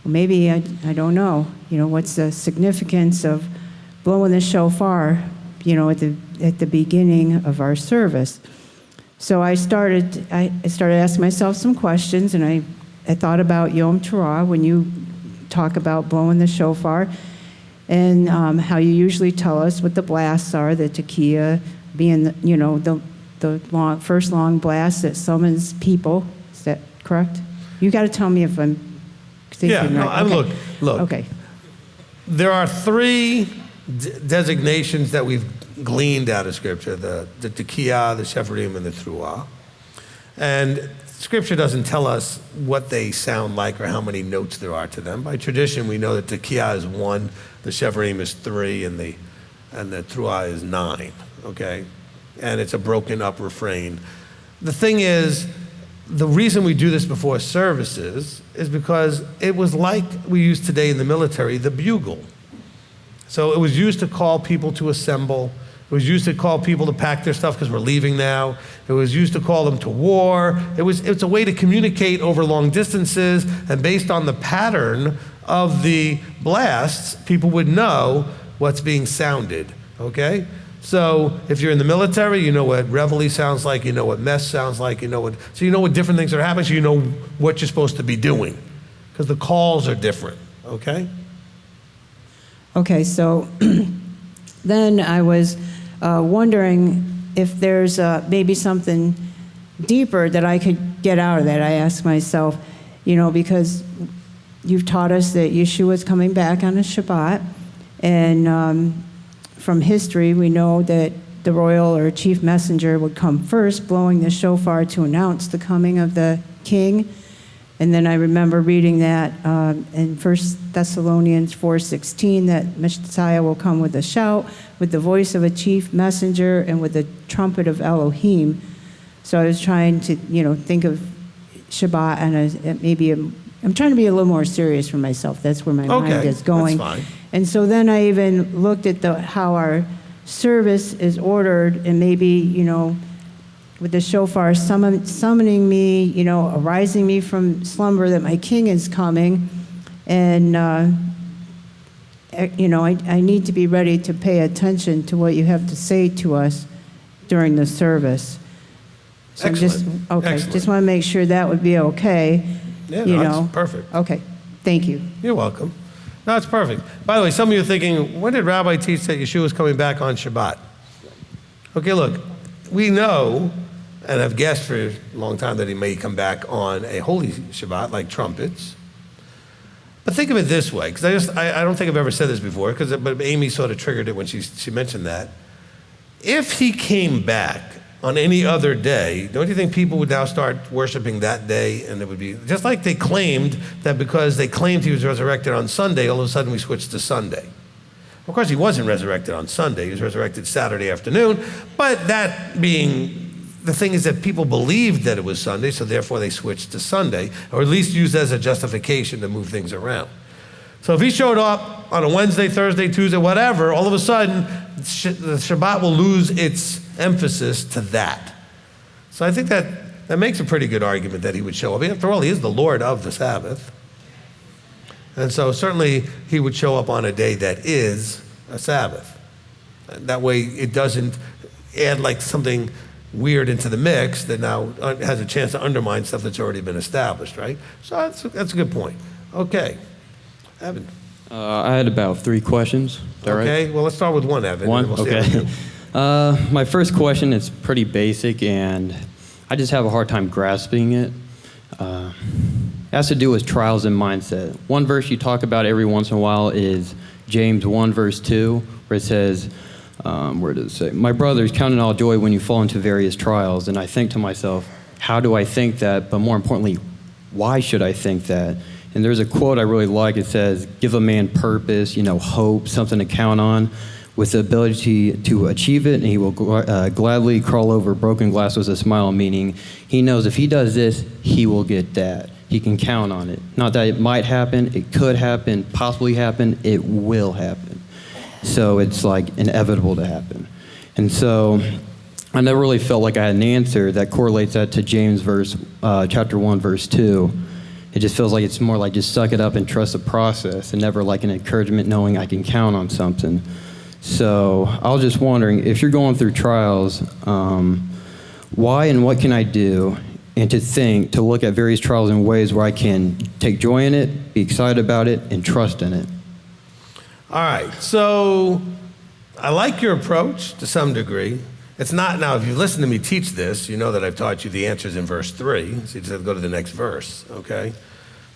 well, maybe I don't know, what's the significance of blowing the shofar, at the beginning of our service. So I started asking myself some questions, and I thought about m.t.o.i when you talk about blowing the shofar, and how you usually tell us what the blasts are, the tekiah being, the first long blast that summons people. Is that correct? You got to tell me if I'm thinking right. Okay. Look. Okay. There are three designations that we've gleaned out of Scripture: the tekiah, the shepherdim, and the truah. And Scripture doesn't tell us what they sound like or how many notes there are to them. By tradition, we know that the tekiah is 1, the shepherdim is 3, and the truah is 9. Okay, and it's a broken up refrain. The thing is, the reason we do this before services is because it was like we use today in the military, the bugle. So it was used to call people to assemble. It was used to call people to pack their stuff because we're leaving now. It was used to call them to war. It's a way to communicate over long distances, and based on the pattern of the blasts, people would know what's being sounded, okay? So if you're in the military, you know what reveille sounds like, you know what mess sounds like, you know what different things are happening, so you know what you're supposed to be doing, because the calls are different, okay? Okay, so then I was wondering if there's maybe something deeper that I could get out of that. I asked myself, because you've taught us that Yeshua is coming back on a Shabbat, and from history we know that the royal or chief messenger would come first, blowing the shofar to announce the coming of the king. And then I remember reading that in 1 Thessalonians 4:16, that Messiah will come with a shout, with the voice of a chief messenger, and with the trumpet of Elohim. So I was trying to, think of Shabbat, and I'm trying to be a little more serious for myself. That's where my mind is going. That's fine. And so then I even looked at how our service is ordered, and maybe, with the shofar summoning me, arising me from slumber, that my king is coming. And, I need to be ready to pay attention to what you have to say to us during the service. So Excellent. Just want to make sure that would be okay. Yeah, that's perfect. Okay, thank you. You're welcome. No, it's perfect. By the way, some of you are thinking, when did Rabbi teach that Yeshua is coming back on Shabbat? Okay, look, we know, and I've guessed for a long time, that he may come back on a holy Shabbat, like trumpets. But think of it this way, because I don't think I've ever said this before, but Amy sort of triggered it when she mentioned that. If he came back on any other day, don't you think people would now start worshiping that day? And it would be, just like they claimed that because they claimed he was resurrected on Sunday, all of a sudden we switched to Sunday. Of course, he wasn't resurrected on Sunday. He was resurrected Saturday afternoon. But that being, the thing is that people believed that it was Sunday, so therefore they switched to Sunday, or at least used as a justification to move things around. So if he showed up on a Wednesday, Thursday, Tuesday, whatever, all of a sudden the Shabbat will lose its emphasis to that. So I think that makes a pretty good argument that he would show up. After all, he is the Lord of the Sabbath. And so certainly he would show up on a day that is a Sabbath. That way it doesn't add like something weird into the mix that now has a chance to undermine stuff that's already been established, right? So that's a good point. Okay. Evan. I had about 3 questions. Is that okay, right? Well, let's start with one, Evan. One? And we'll see how we Okay. do. My first question is pretty basic, and I just have a hard time grasping it. It has to do with trials and mindset. One verse you talk about every once in a while is James 1, verse 2, where it says, where does it say? My brothers, count it all joy when you fall into various trials. And I think to myself, how do I think that? But more importantly, why should I think that? And there's a quote I really like. It says, give a man purpose, hope, something to count on, with the ability to achieve it, and he will gladly crawl over broken glass with a smile, meaning he knows if he does this, he will get that. He can count on it. Not that it might happen, it could happen, possibly happen, it will happen. So it's like inevitable to happen. And so I never really felt like I had an answer that correlates that to James chapter 1, verse 2. It just feels like it's more like just suck it up and trust the process, and never like an encouragement knowing I can count on something. So I was just wondering, if you're going through trials, why and what can I do? And to look at various trials in ways where I can take joy in it, be excited about it, and trust in it. All right, so I like your approach to some degree. It's not, now if you listen to me teach this, you know that I've taught you the answers in verse 3, so you just have to go to the next verse, okay?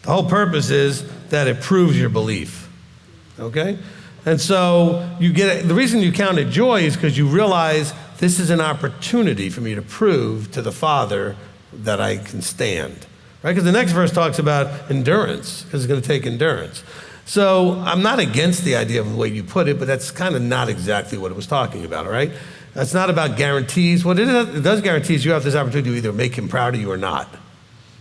The whole purpose is that it proves your belief, okay? And so the reason you count it joy is because you realize this is an opportunity for me to prove to the Father that I can stand, right? Because the next verse talks about endurance, because it's going to take endurance. So I'm not against the idea of the way you put it, but that's kind of not exactly what it was talking about, all right? That's not about guarantees. What it does guarantee is you have this opportunity to either make him proud of you or not.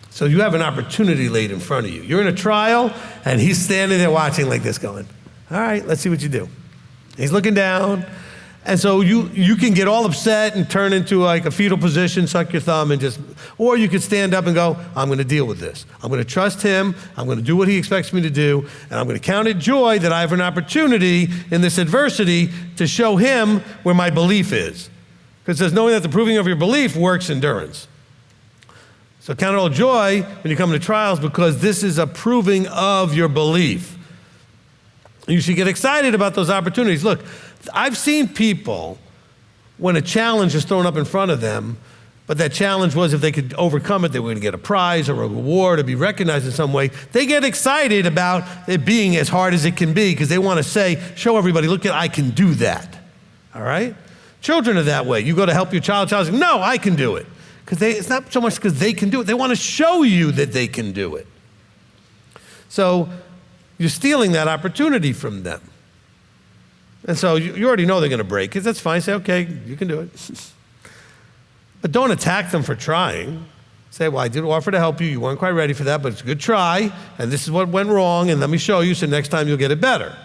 So you have an opportunity laid in front of you. You're in a trial, and he's standing there watching like this going, all right, let's see what you do. He's looking down. And so you can get all upset and turn into like a fetal position, suck your thumb, and or you could stand up and go, I'm going to deal with this. I'm going to trust him. I'm going to do what he expects me to do. And I'm going to count it joy that I have an opportunity in this adversity to show him where my belief is. Because it says knowing that the proving of your belief works endurance. So count it all joy when you come into trials, because this is a proving of your belief. You should get excited about those opportunities. Look, I've seen people, when a challenge is thrown up in front of them, but that challenge was if they could overcome it, they were going to get a prize or a reward or be recognized in some way. They get excited about it being as hard as it can be because they want to show everybody, look, I can do that, all right? Children are that way. You go to help your child's like, no, I can do it. Because it's not so much because they can do it. They want to show you that they can do it. So you're stealing that opportunity from them. And so you already know they're going to break it. That's fine. Say, okay, you can do it. But don't attack them for trying. Say, well, I did offer to help you. You weren't quite ready for that, but it's a good try. And this is what went wrong. And let me show you so next time you'll get it better.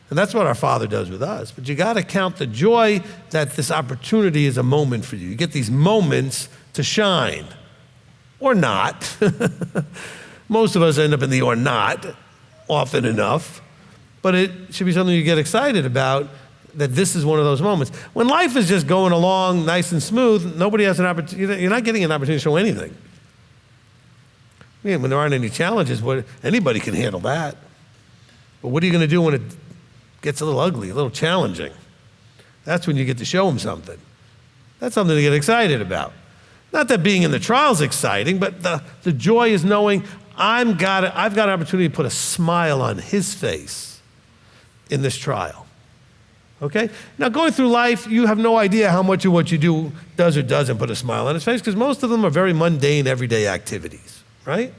And that's what our Father does with us. But you got to count the joy that this opportunity is a moment for you. You get these moments to shine. Or not. Most of us end up in the or not often enough. But it should be something you get excited about, that this is one of those moments. When life is just going along nice and smooth, nobody has an opportunity. You're not getting an opportunity to show anything. When there aren't any challenges, anybody can handle that. But what are you going to do when it gets a little ugly, a little challenging? That's when you get to show them something. That's something to get excited about. Not that being in the trial is exciting, but the joy is knowing I've got an opportunity to put a smile on his face in this trial, okay? Now, going through life, you have no idea how much of what you do does or doesn't put a smile on his face, because most of them are very mundane, everyday activities, right?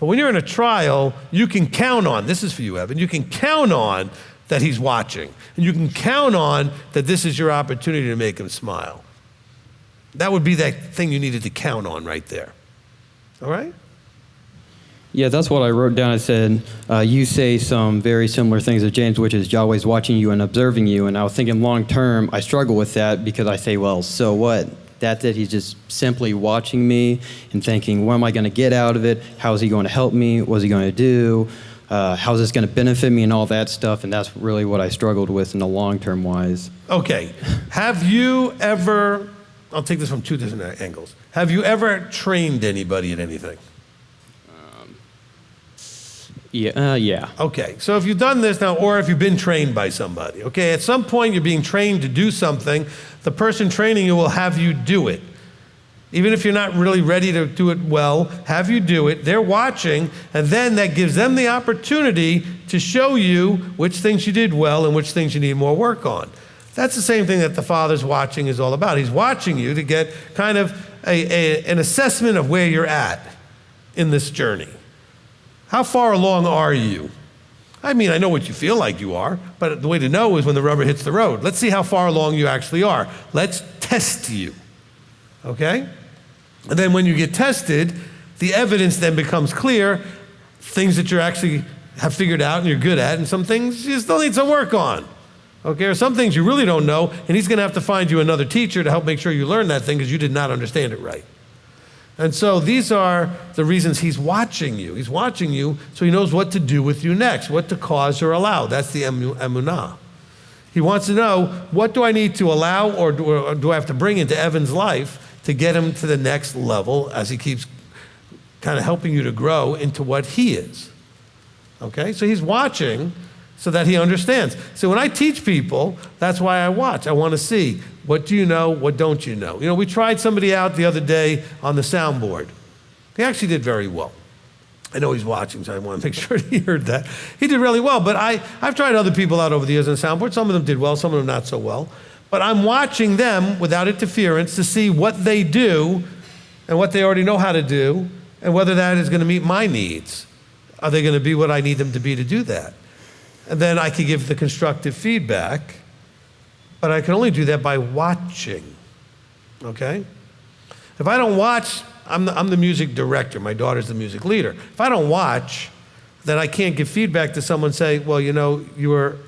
But when you're in a trial, you can count on, this is for you, Evan, you can count on that he's watching, and you can count on that this is your opportunity to make him smile. That would be that thing you needed to count on right there, all right? Yeah, that's what I wrote down. I said, you say some very similar things to James, which is Yahweh's watching you and observing you. And I was thinking long term, I struggle with that because I say, well, so what? That's it. He's just simply watching me and thinking, what am I going to get out of it? How is he going to help me? What is he going to do? How is this going to benefit me and all that stuff? And that's really what I struggled with in the long term wise. Okay. Have you ever, I'll take this from two different angles. Have you ever trained anybody at anything? Yeah. Okay, so if you've done this now, or if you've been trained by somebody, okay, at some point you're being trained to do something, the person training you will have you do it. Even if you're not really ready to do it well, have you do it. They're watching, and then that gives them the opportunity to show you which things you did well and which things you need more work on. That's the same thing that the Father's watching is all about. He's watching you to get kind of an assessment of where you're at in this journey. How far along are you? I mean, I know what you feel like you are, but the way to know is when the rubber hits the road. Let's see how far along you actually are. Let's test you, okay? And then when you get tested, the evidence then becomes clear, things that you actually have figured out and you're good at, and some things you still need some work on. Okay, or some things you really don't know, and he's going to have to find you another teacher to help make sure you learn that thing because you did not understand it right. And so these are the reasons he's watching you. He's watching you so he knows what to do with you next, what to cause or allow. That's the emunah. He wants to know, what do I need to allow or do I have to bring into Evan's life to get him to the next level as he keeps kind of helping you to grow into what he is. Okay, so he's watching so that he understands. So when I teach people, that's why I watch. I want to see, what do you know, what don't you know? You know, we tried somebody out the other day on the soundboard. He actually did very well. I know he's watching, so I want to make sure he heard that. He did really well, but I've tried other people out over the years on the soundboard. Some of them did well, some of them not so well. But I'm watching them without interference to see what they do and what they already know how to do and whether that is going to meet my needs. Are they going to be what I need them to be to do that? And then I can give the constructive feedback, but I can only do that by watching, okay? If I don't watch, I'm the music director. My daughter's the music leader. If I don't watch, then I can't give feedback to someone, say, well, you know, you were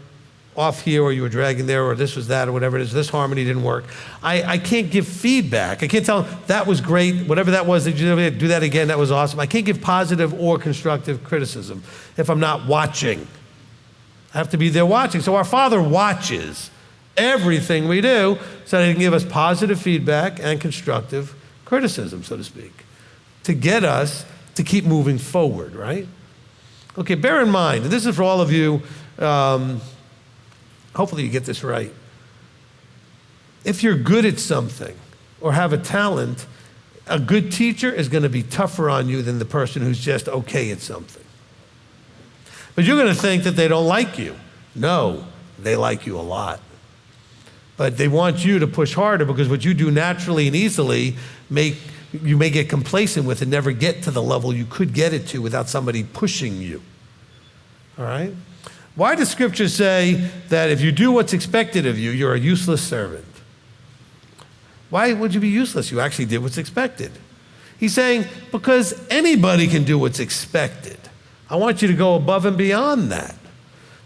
off here or you were dragging there or this was that or whatever it is, this harmony didn't work. I can't give feedback. I can't tell them, that was great, whatever that was, did you do that again, that was awesome. I can't give positive or constructive criticism if I'm not watching. I have to be there watching. So our Father watches everything we do so that he can give us positive feedback and constructive criticism, so to speak, to get us to keep moving forward, right? Okay, bear in mind, and this is for all of you, hopefully you get this right. If you're good at something or have a talent, a good teacher is going to be tougher on you than the person who's just okay at something. But you're going to think that they don't like you. No, they like you a lot. But they want you to push harder because what you do naturally and easily you may get complacent with and never get to the level you could get it to without somebody pushing you. All right? Why does Scripture say that if you do what's expected of you, you're a useless servant? Why would you be useless? You actually did what's expected. He's saying, because anybody can do what's expected. I want you to go above and beyond that.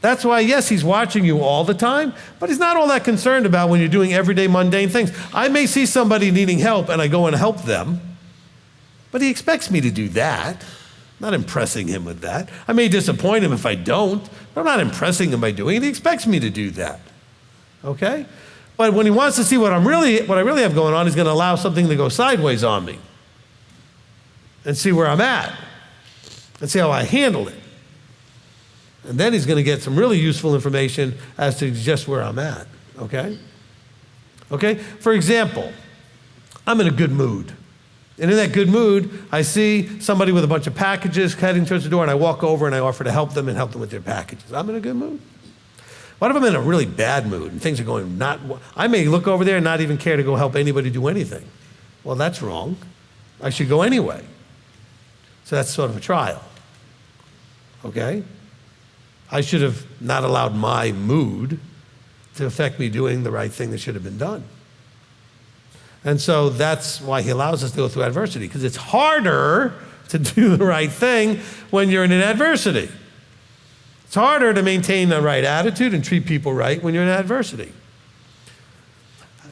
That's why, yes, he's watching you all the time, but he's not all that concerned about when you're doing everyday mundane things. I may see somebody needing help and I go and help them, but he expects me to do that. I'm not impressing him with that. I may disappoint him if I don't, but I'm not impressing him by doing it. He expects me to do that, okay? But when he wants to see what I really have going on, he's going to allow something to go sideways on me and see where I'm at. And see how I handle it. And then he's going to get some really useful information as to just where I'm at, okay? Okay? For example, I'm in a good mood. And in that good mood, I see somebody with a bunch of packages heading towards the door, and I walk over and I offer to help them and help them with their packages. I'm in a good mood. What if I'm in a really bad mood and things are going I may look over there and not even care to go help anybody do anything. Well, that's wrong. I should go anyway. So that's sort of a trial. Okay? I should have not allowed my mood to affect me doing the right thing that should have been done. And so that's why he allows us to go through adversity, because it's harder to do the right thing when you're in an adversity. It's harder to maintain the right attitude and treat people right when you're in adversity.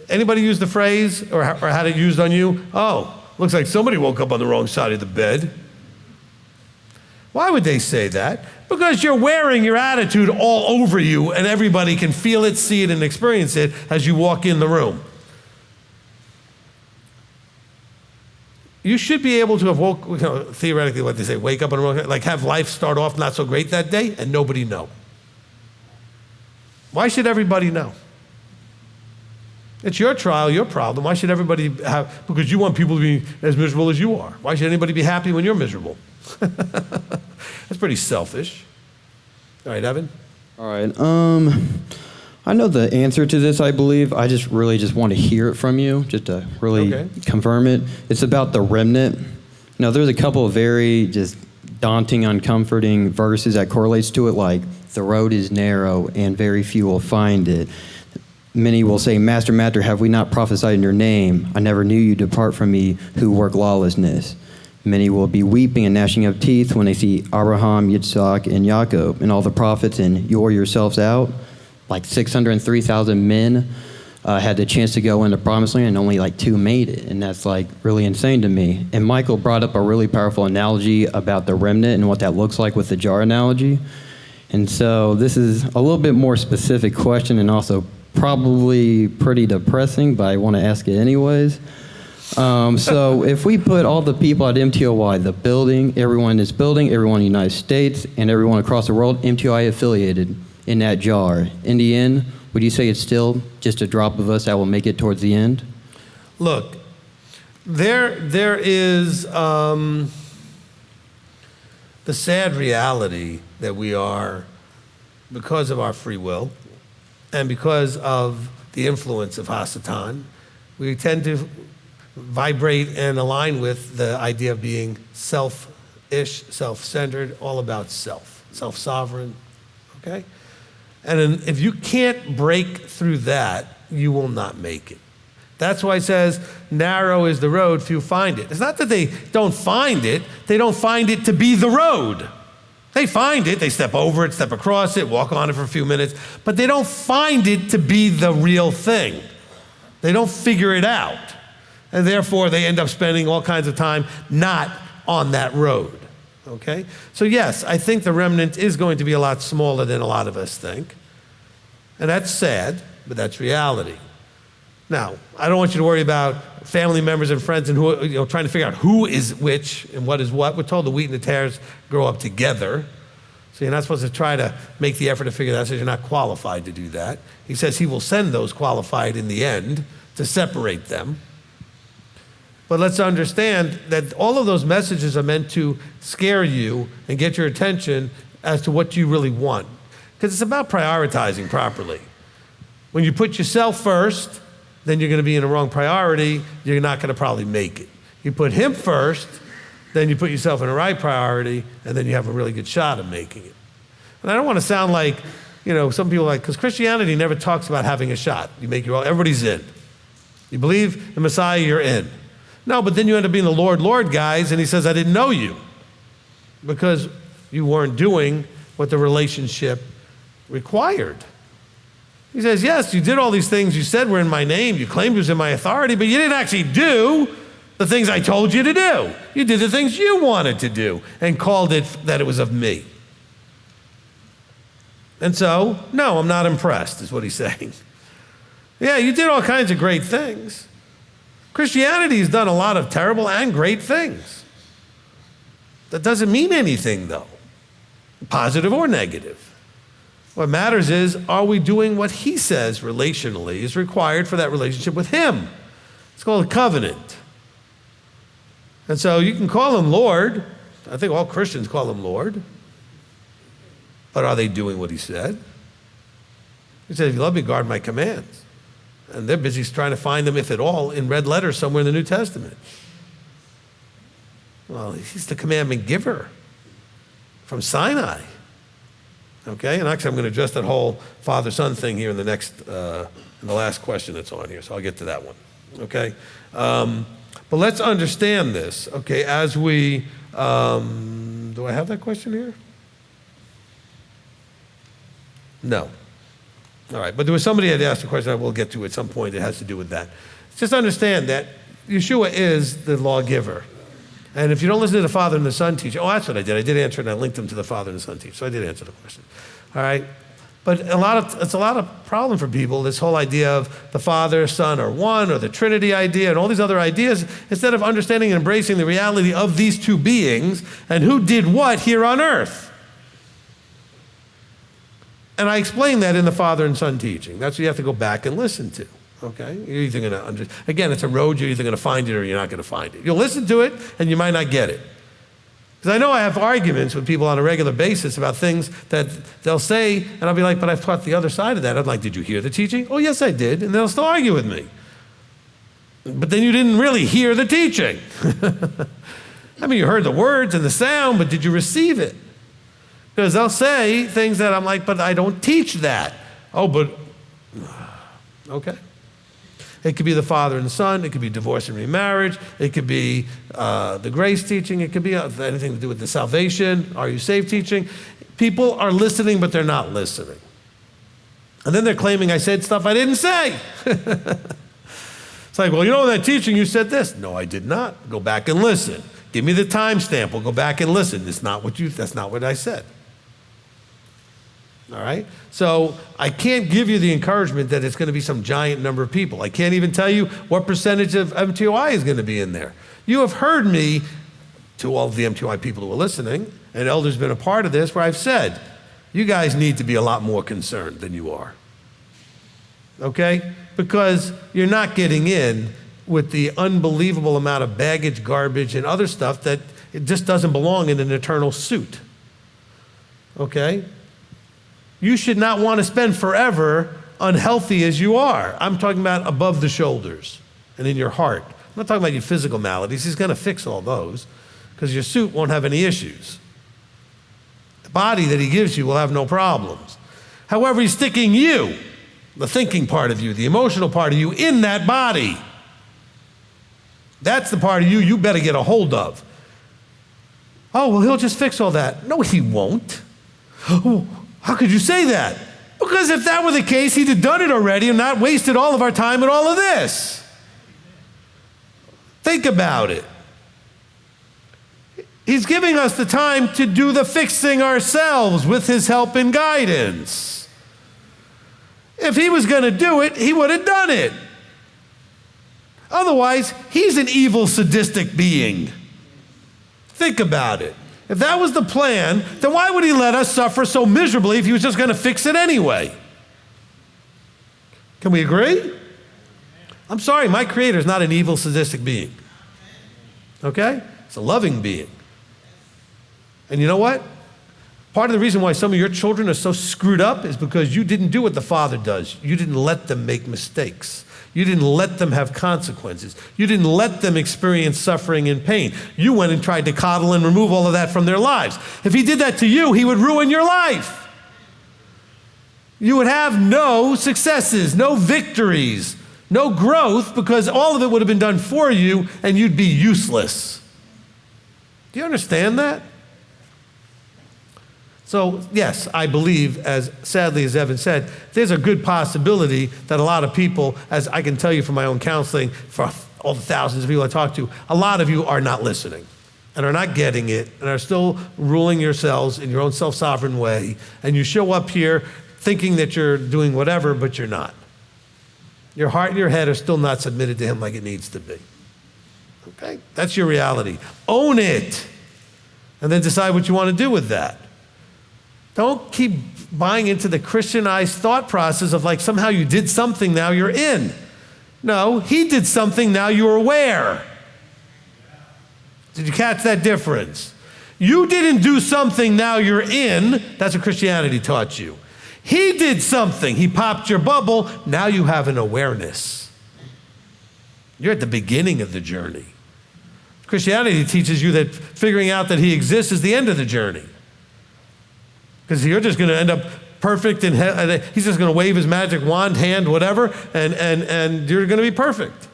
Anybody use the phrase or had it used on you? Oh, looks like somebody woke up on the wrong side of the bed. Why would they say that? Because you're wearing your attitude all over you and everybody can feel it, see it, and experience it as you walk in the room. You should be able to have theoretically what they say, wake up and like have life start off not so great that day and nobody know. Why should everybody know? It's your trial, your problem. Why should everybody because you want people to be as miserable as you are. Why should anybody be happy when you're miserable? That's pretty selfish. All right, Evan? All right. I know the answer to this, I believe. I just really want to hear it from you, just to really confirm it. It's about the remnant. Now, there's a couple of very just daunting, uncomforting verses that correlates to it, like the road is narrow and very few will find it. Many will say, Master, Master, have we not prophesied in your name? I never knew you. Depart from me who work lawlessness. Many will be weeping and gnashing of teeth when they see Abraham, Yitzhak, and Jacob, and all the prophets, and you're yourselves out. like 603,000 men had the chance to go in the promised land, and only like 2 made it. And that's like really insane to me. And Michael brought up a really powerful analogy about the remnant and what that looks like with the jar analogy. And so this is a little bit more specific question, and also probably pretty depressing, but I want to ask it anyways. So if we put all the people at m.t.o.i, the building, everyone in this building, everyone in the United States, and everyone across the world, m.t.o.i affiliated in that jar, in the end, would you say it's still just a drop of us that will make it towards the end? Look, there is the sad reality that we are, because of our free will and because of the influence of Hasatan, we tend to vibrate and align with the idea of being selfish, self-centered, all about self, self-sovereign, okay? And if you can't break through that, you will not make it. That's why it says, narrow is the road, few find it. It's not that they don't find it to be the road. They find it, they step over it, step across it, walk on it for a few minutes, but they don't find it to be the real thing. They don't figure it out. And therefore, they end up spending all kinds of time not on that road, okay? So yes, I think the remnant is going to be a lot smaller than a lot of us think. And that's sad, but that's reality. Now, I don't want you to worry about family members and friends and who, trying to figure out who is which and what is what. We're told the wheat and the tares grow up together. So you're not supposed to try to make the effort to figure that out, so you're not qualified to do that. He says he will send those qualified in the end to separate them. But let's understand that all of those messages are meant to scare you and get your attention as to what you really want. Because it's about prioritizing properly. When you put yourself first, then you're going to be in the wrong priority. You're not going to probably make it. You put him first, then you put yourself in the right priority, and then you have a really good shot of making it. And I don't want to sound like, some people because Christianity never talks about having a shot. You make everybody's in. You believe the Messiah, you're in. No, but then you end up being the Lord, guys, and he says, I didn't know you because you weren't doing what the relationship required. He says, yes, you did all these things you said were in my name, you claimed it was in my authority, but you didn't actually do the things I told you to do. You did the things you wanted to do and called it that it was of me. And so, no, I'm not impressed, is what he's saying. Yeah, you did all kinds of great things. Christianity has done a lot of terrible and great things. That doesn't mean anything, though, positive or negative. What matters is, are we doing what he says relationally is required for that relationship with him? It's called a covenant. And so you can call him Lord. I think all Christians call him Lord. But are they doing what he said? He said, if you love me, guard my commands. And they're busy trying to find them, if at all, in red letters somewhere in the New Testament. Well, he's the commandment giver from Sinai. Okay, and actually I'm going to address that whole father-son thing here in the last question that's on here, so I'll get to that one. Okay, but let's understand this. Okay, as we, do I have that question here? No. All right, but there was somebody that asked a question I will get to at some point that has to do with that. Just understand that Yeshua is the lawgiver. And if you don't listen to the Father and the Son teach, that's what I did. I did answer it, and I linked them to the Father and the Son teach. So I did answer the question. All right? But it's a lot of problem for people, this whole idea of the Father, Son are one, or the Trinity idea, and all these other ideas, instead of understanding and embracing the reality of these two beings and who did what here on earth. And I explained that in the Father and Son teaching. That's what you have to go back and listen to, okay? You're either going to, again, it's a road, you're either going to find it or you're not going to find it. You'll listen to it, and you might not get it. Because I know I have arguments with people on a regular basis about things that they'll say, and I'll be like, but I've taught the other side of that. I'm like, did you hear the teaching? Oh, yes, I did. And they'll still argue with me. But then you didn't really hear the teaching. I mean, you heard the words and the sound, but did you receive it? Because they'll say things that I'm like, but I don't teach that. Oh, but, okay. It could be the Father and the Son. It could be divorce and remarriage. It could be the grace teaching. It could be anything to do with the salvation, are you saved teaching. People are listening, but they're not listening. And then they're claiming I said stuff I didn't say. It's like, well, you know, in that teaching you said this. No, I did not. Go back and listen. Give me the timestamp. We'll go back and listen. That's not what I said. All right? So I can't give you the encouragement that it's going to be some giant number of people. I can't even tell you what percentage of m.t.o.i is going to be in there. You have heard me, to all of the m.t.o.i people who are listening, and elders been a part of this, where I've said, you guys need to be a lot more concerned than you are. Okay? Because you're not getting in with the unbelievable amount of baggage, garbage, and other stuff that it just doesn't belong in an eternal suit. Okay? You should not want to spend forever unhealthy as you are. I'm talking about above the shoulders and in your heart. I'm not talking about your physical maladies. He's going to fix all those because your suit won't have any issues. The body that he gives you will have no problems. However, he's sticking you, the thinking part of you, the emotional part of you, in that body. That's the part of you you better get a hold of. Oh, well, he'll just fix all that. No, he won't. Oh, how could you say that? Because if that were the case, he'd have done it already and not wasted all of our time and all of this. Think about it. He's giving us the time to do the fixing ourselves with his help and guidance. If he was going to do it, he would have done it. Otherwise, he's an evil, sadistic being. Think about it. If that was the plan, then why would he let us suffer so miserably if he was just going to fix it anyway? Can we agree? I'm sorry, my Creator is not an evil, sadistic being. Okay? It's a loving being. And you know what? Part of the reason why some of your children are so screwed up is because you didn't do what the Father does. You didn't let them make mistakes. You didn't let them have consequences. You didn't let them experience suffering and pain. You went and tried to coddle and remove all of that from their lives. If he did that to you, he would ruin your life. You would have no successes, no victories, no growth, because all of it would have been done for you and you'd be useless. Do you understand that? So, yes, I believe, as sadly as Evan said, there's a good possibility that a lot of people, as I can tell you from my own counseling, for all the thousands of people I talk to, a lot of you are not listening and are not getting it and are still ruling yourselves in your own self-sovereign way. And you show up here thinking that you're doing whatever, but you're not. Your heart and your head are still not submitted to him like it needs to be. Okay? That's your reality. Own it. And then decide what you want to do with that. Don't keep buying into the Christianized thought process of like somehow you did something, now you're in. No, he did something, now you're aware. Did you catch that difference? You didn't do something, now you're in. That's what Christianity taught you. He did something, he popped your bubble, now you have an awareness. You're at the beginning of the journey. Christianity teaches you that figuring out that he exists is the end of the journey. Because you're just going to end up perfect, and he's just going to wave his magic wand, hand, whatever, and you're going to be perfect.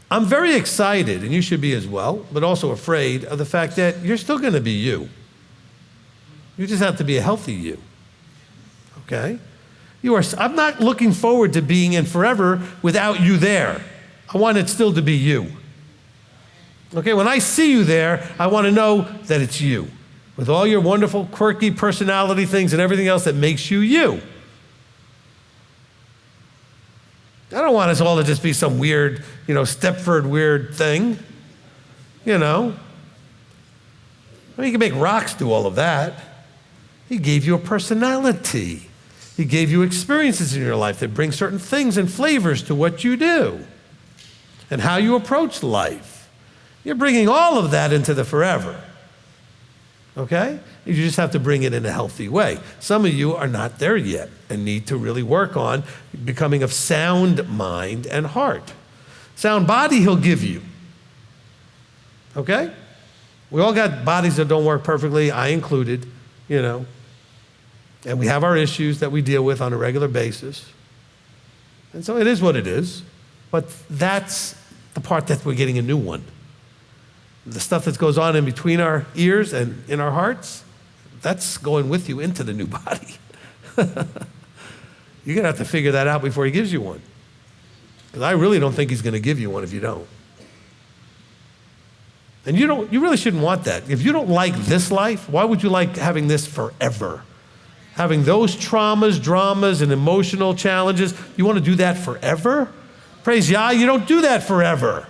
I'm very excited, and you should be as well, but also afraid of the fact that you're still going to be you. You just have to be a healthy you. Okay? I'm not looking forward to being in forever without you there. I want it still to be you. Okay? When I see you there, I want to know that it's you. With all your wonderful, quirky personality things and everything else that makes you you. I don't want us all to just be some weird, Stepford weird thing. I mean, you can make rocks do all of that. He gave you a personality. He gave you experiences in your life that bring certain things and flavors to what you do and how you approach life. You're bringing all of that into the forever. Okay? You just have to bring it in a healthy way. Some of you are not there yet and need to really work on becoming of sound mind and heart. Sound body he'll give you. Okay? We all got bodies that don't work perfectly, I included, and we have our issues that we deal with on a regular basis. And so it is what it is, but that's the part that we're getting a new one. The stuff that goes on in between our ears and in our hearts, that's going with you into the new body. You're going to have to figure that out before he gives you one. Because I really don't think he's going to give you one if you don't. And you really shouldn't want that. If you don't like this life, why would you like having this forever? Having those traumas, dramas, and emotional challenges, you want to do that forever? Praise Yah, you don't do that forever.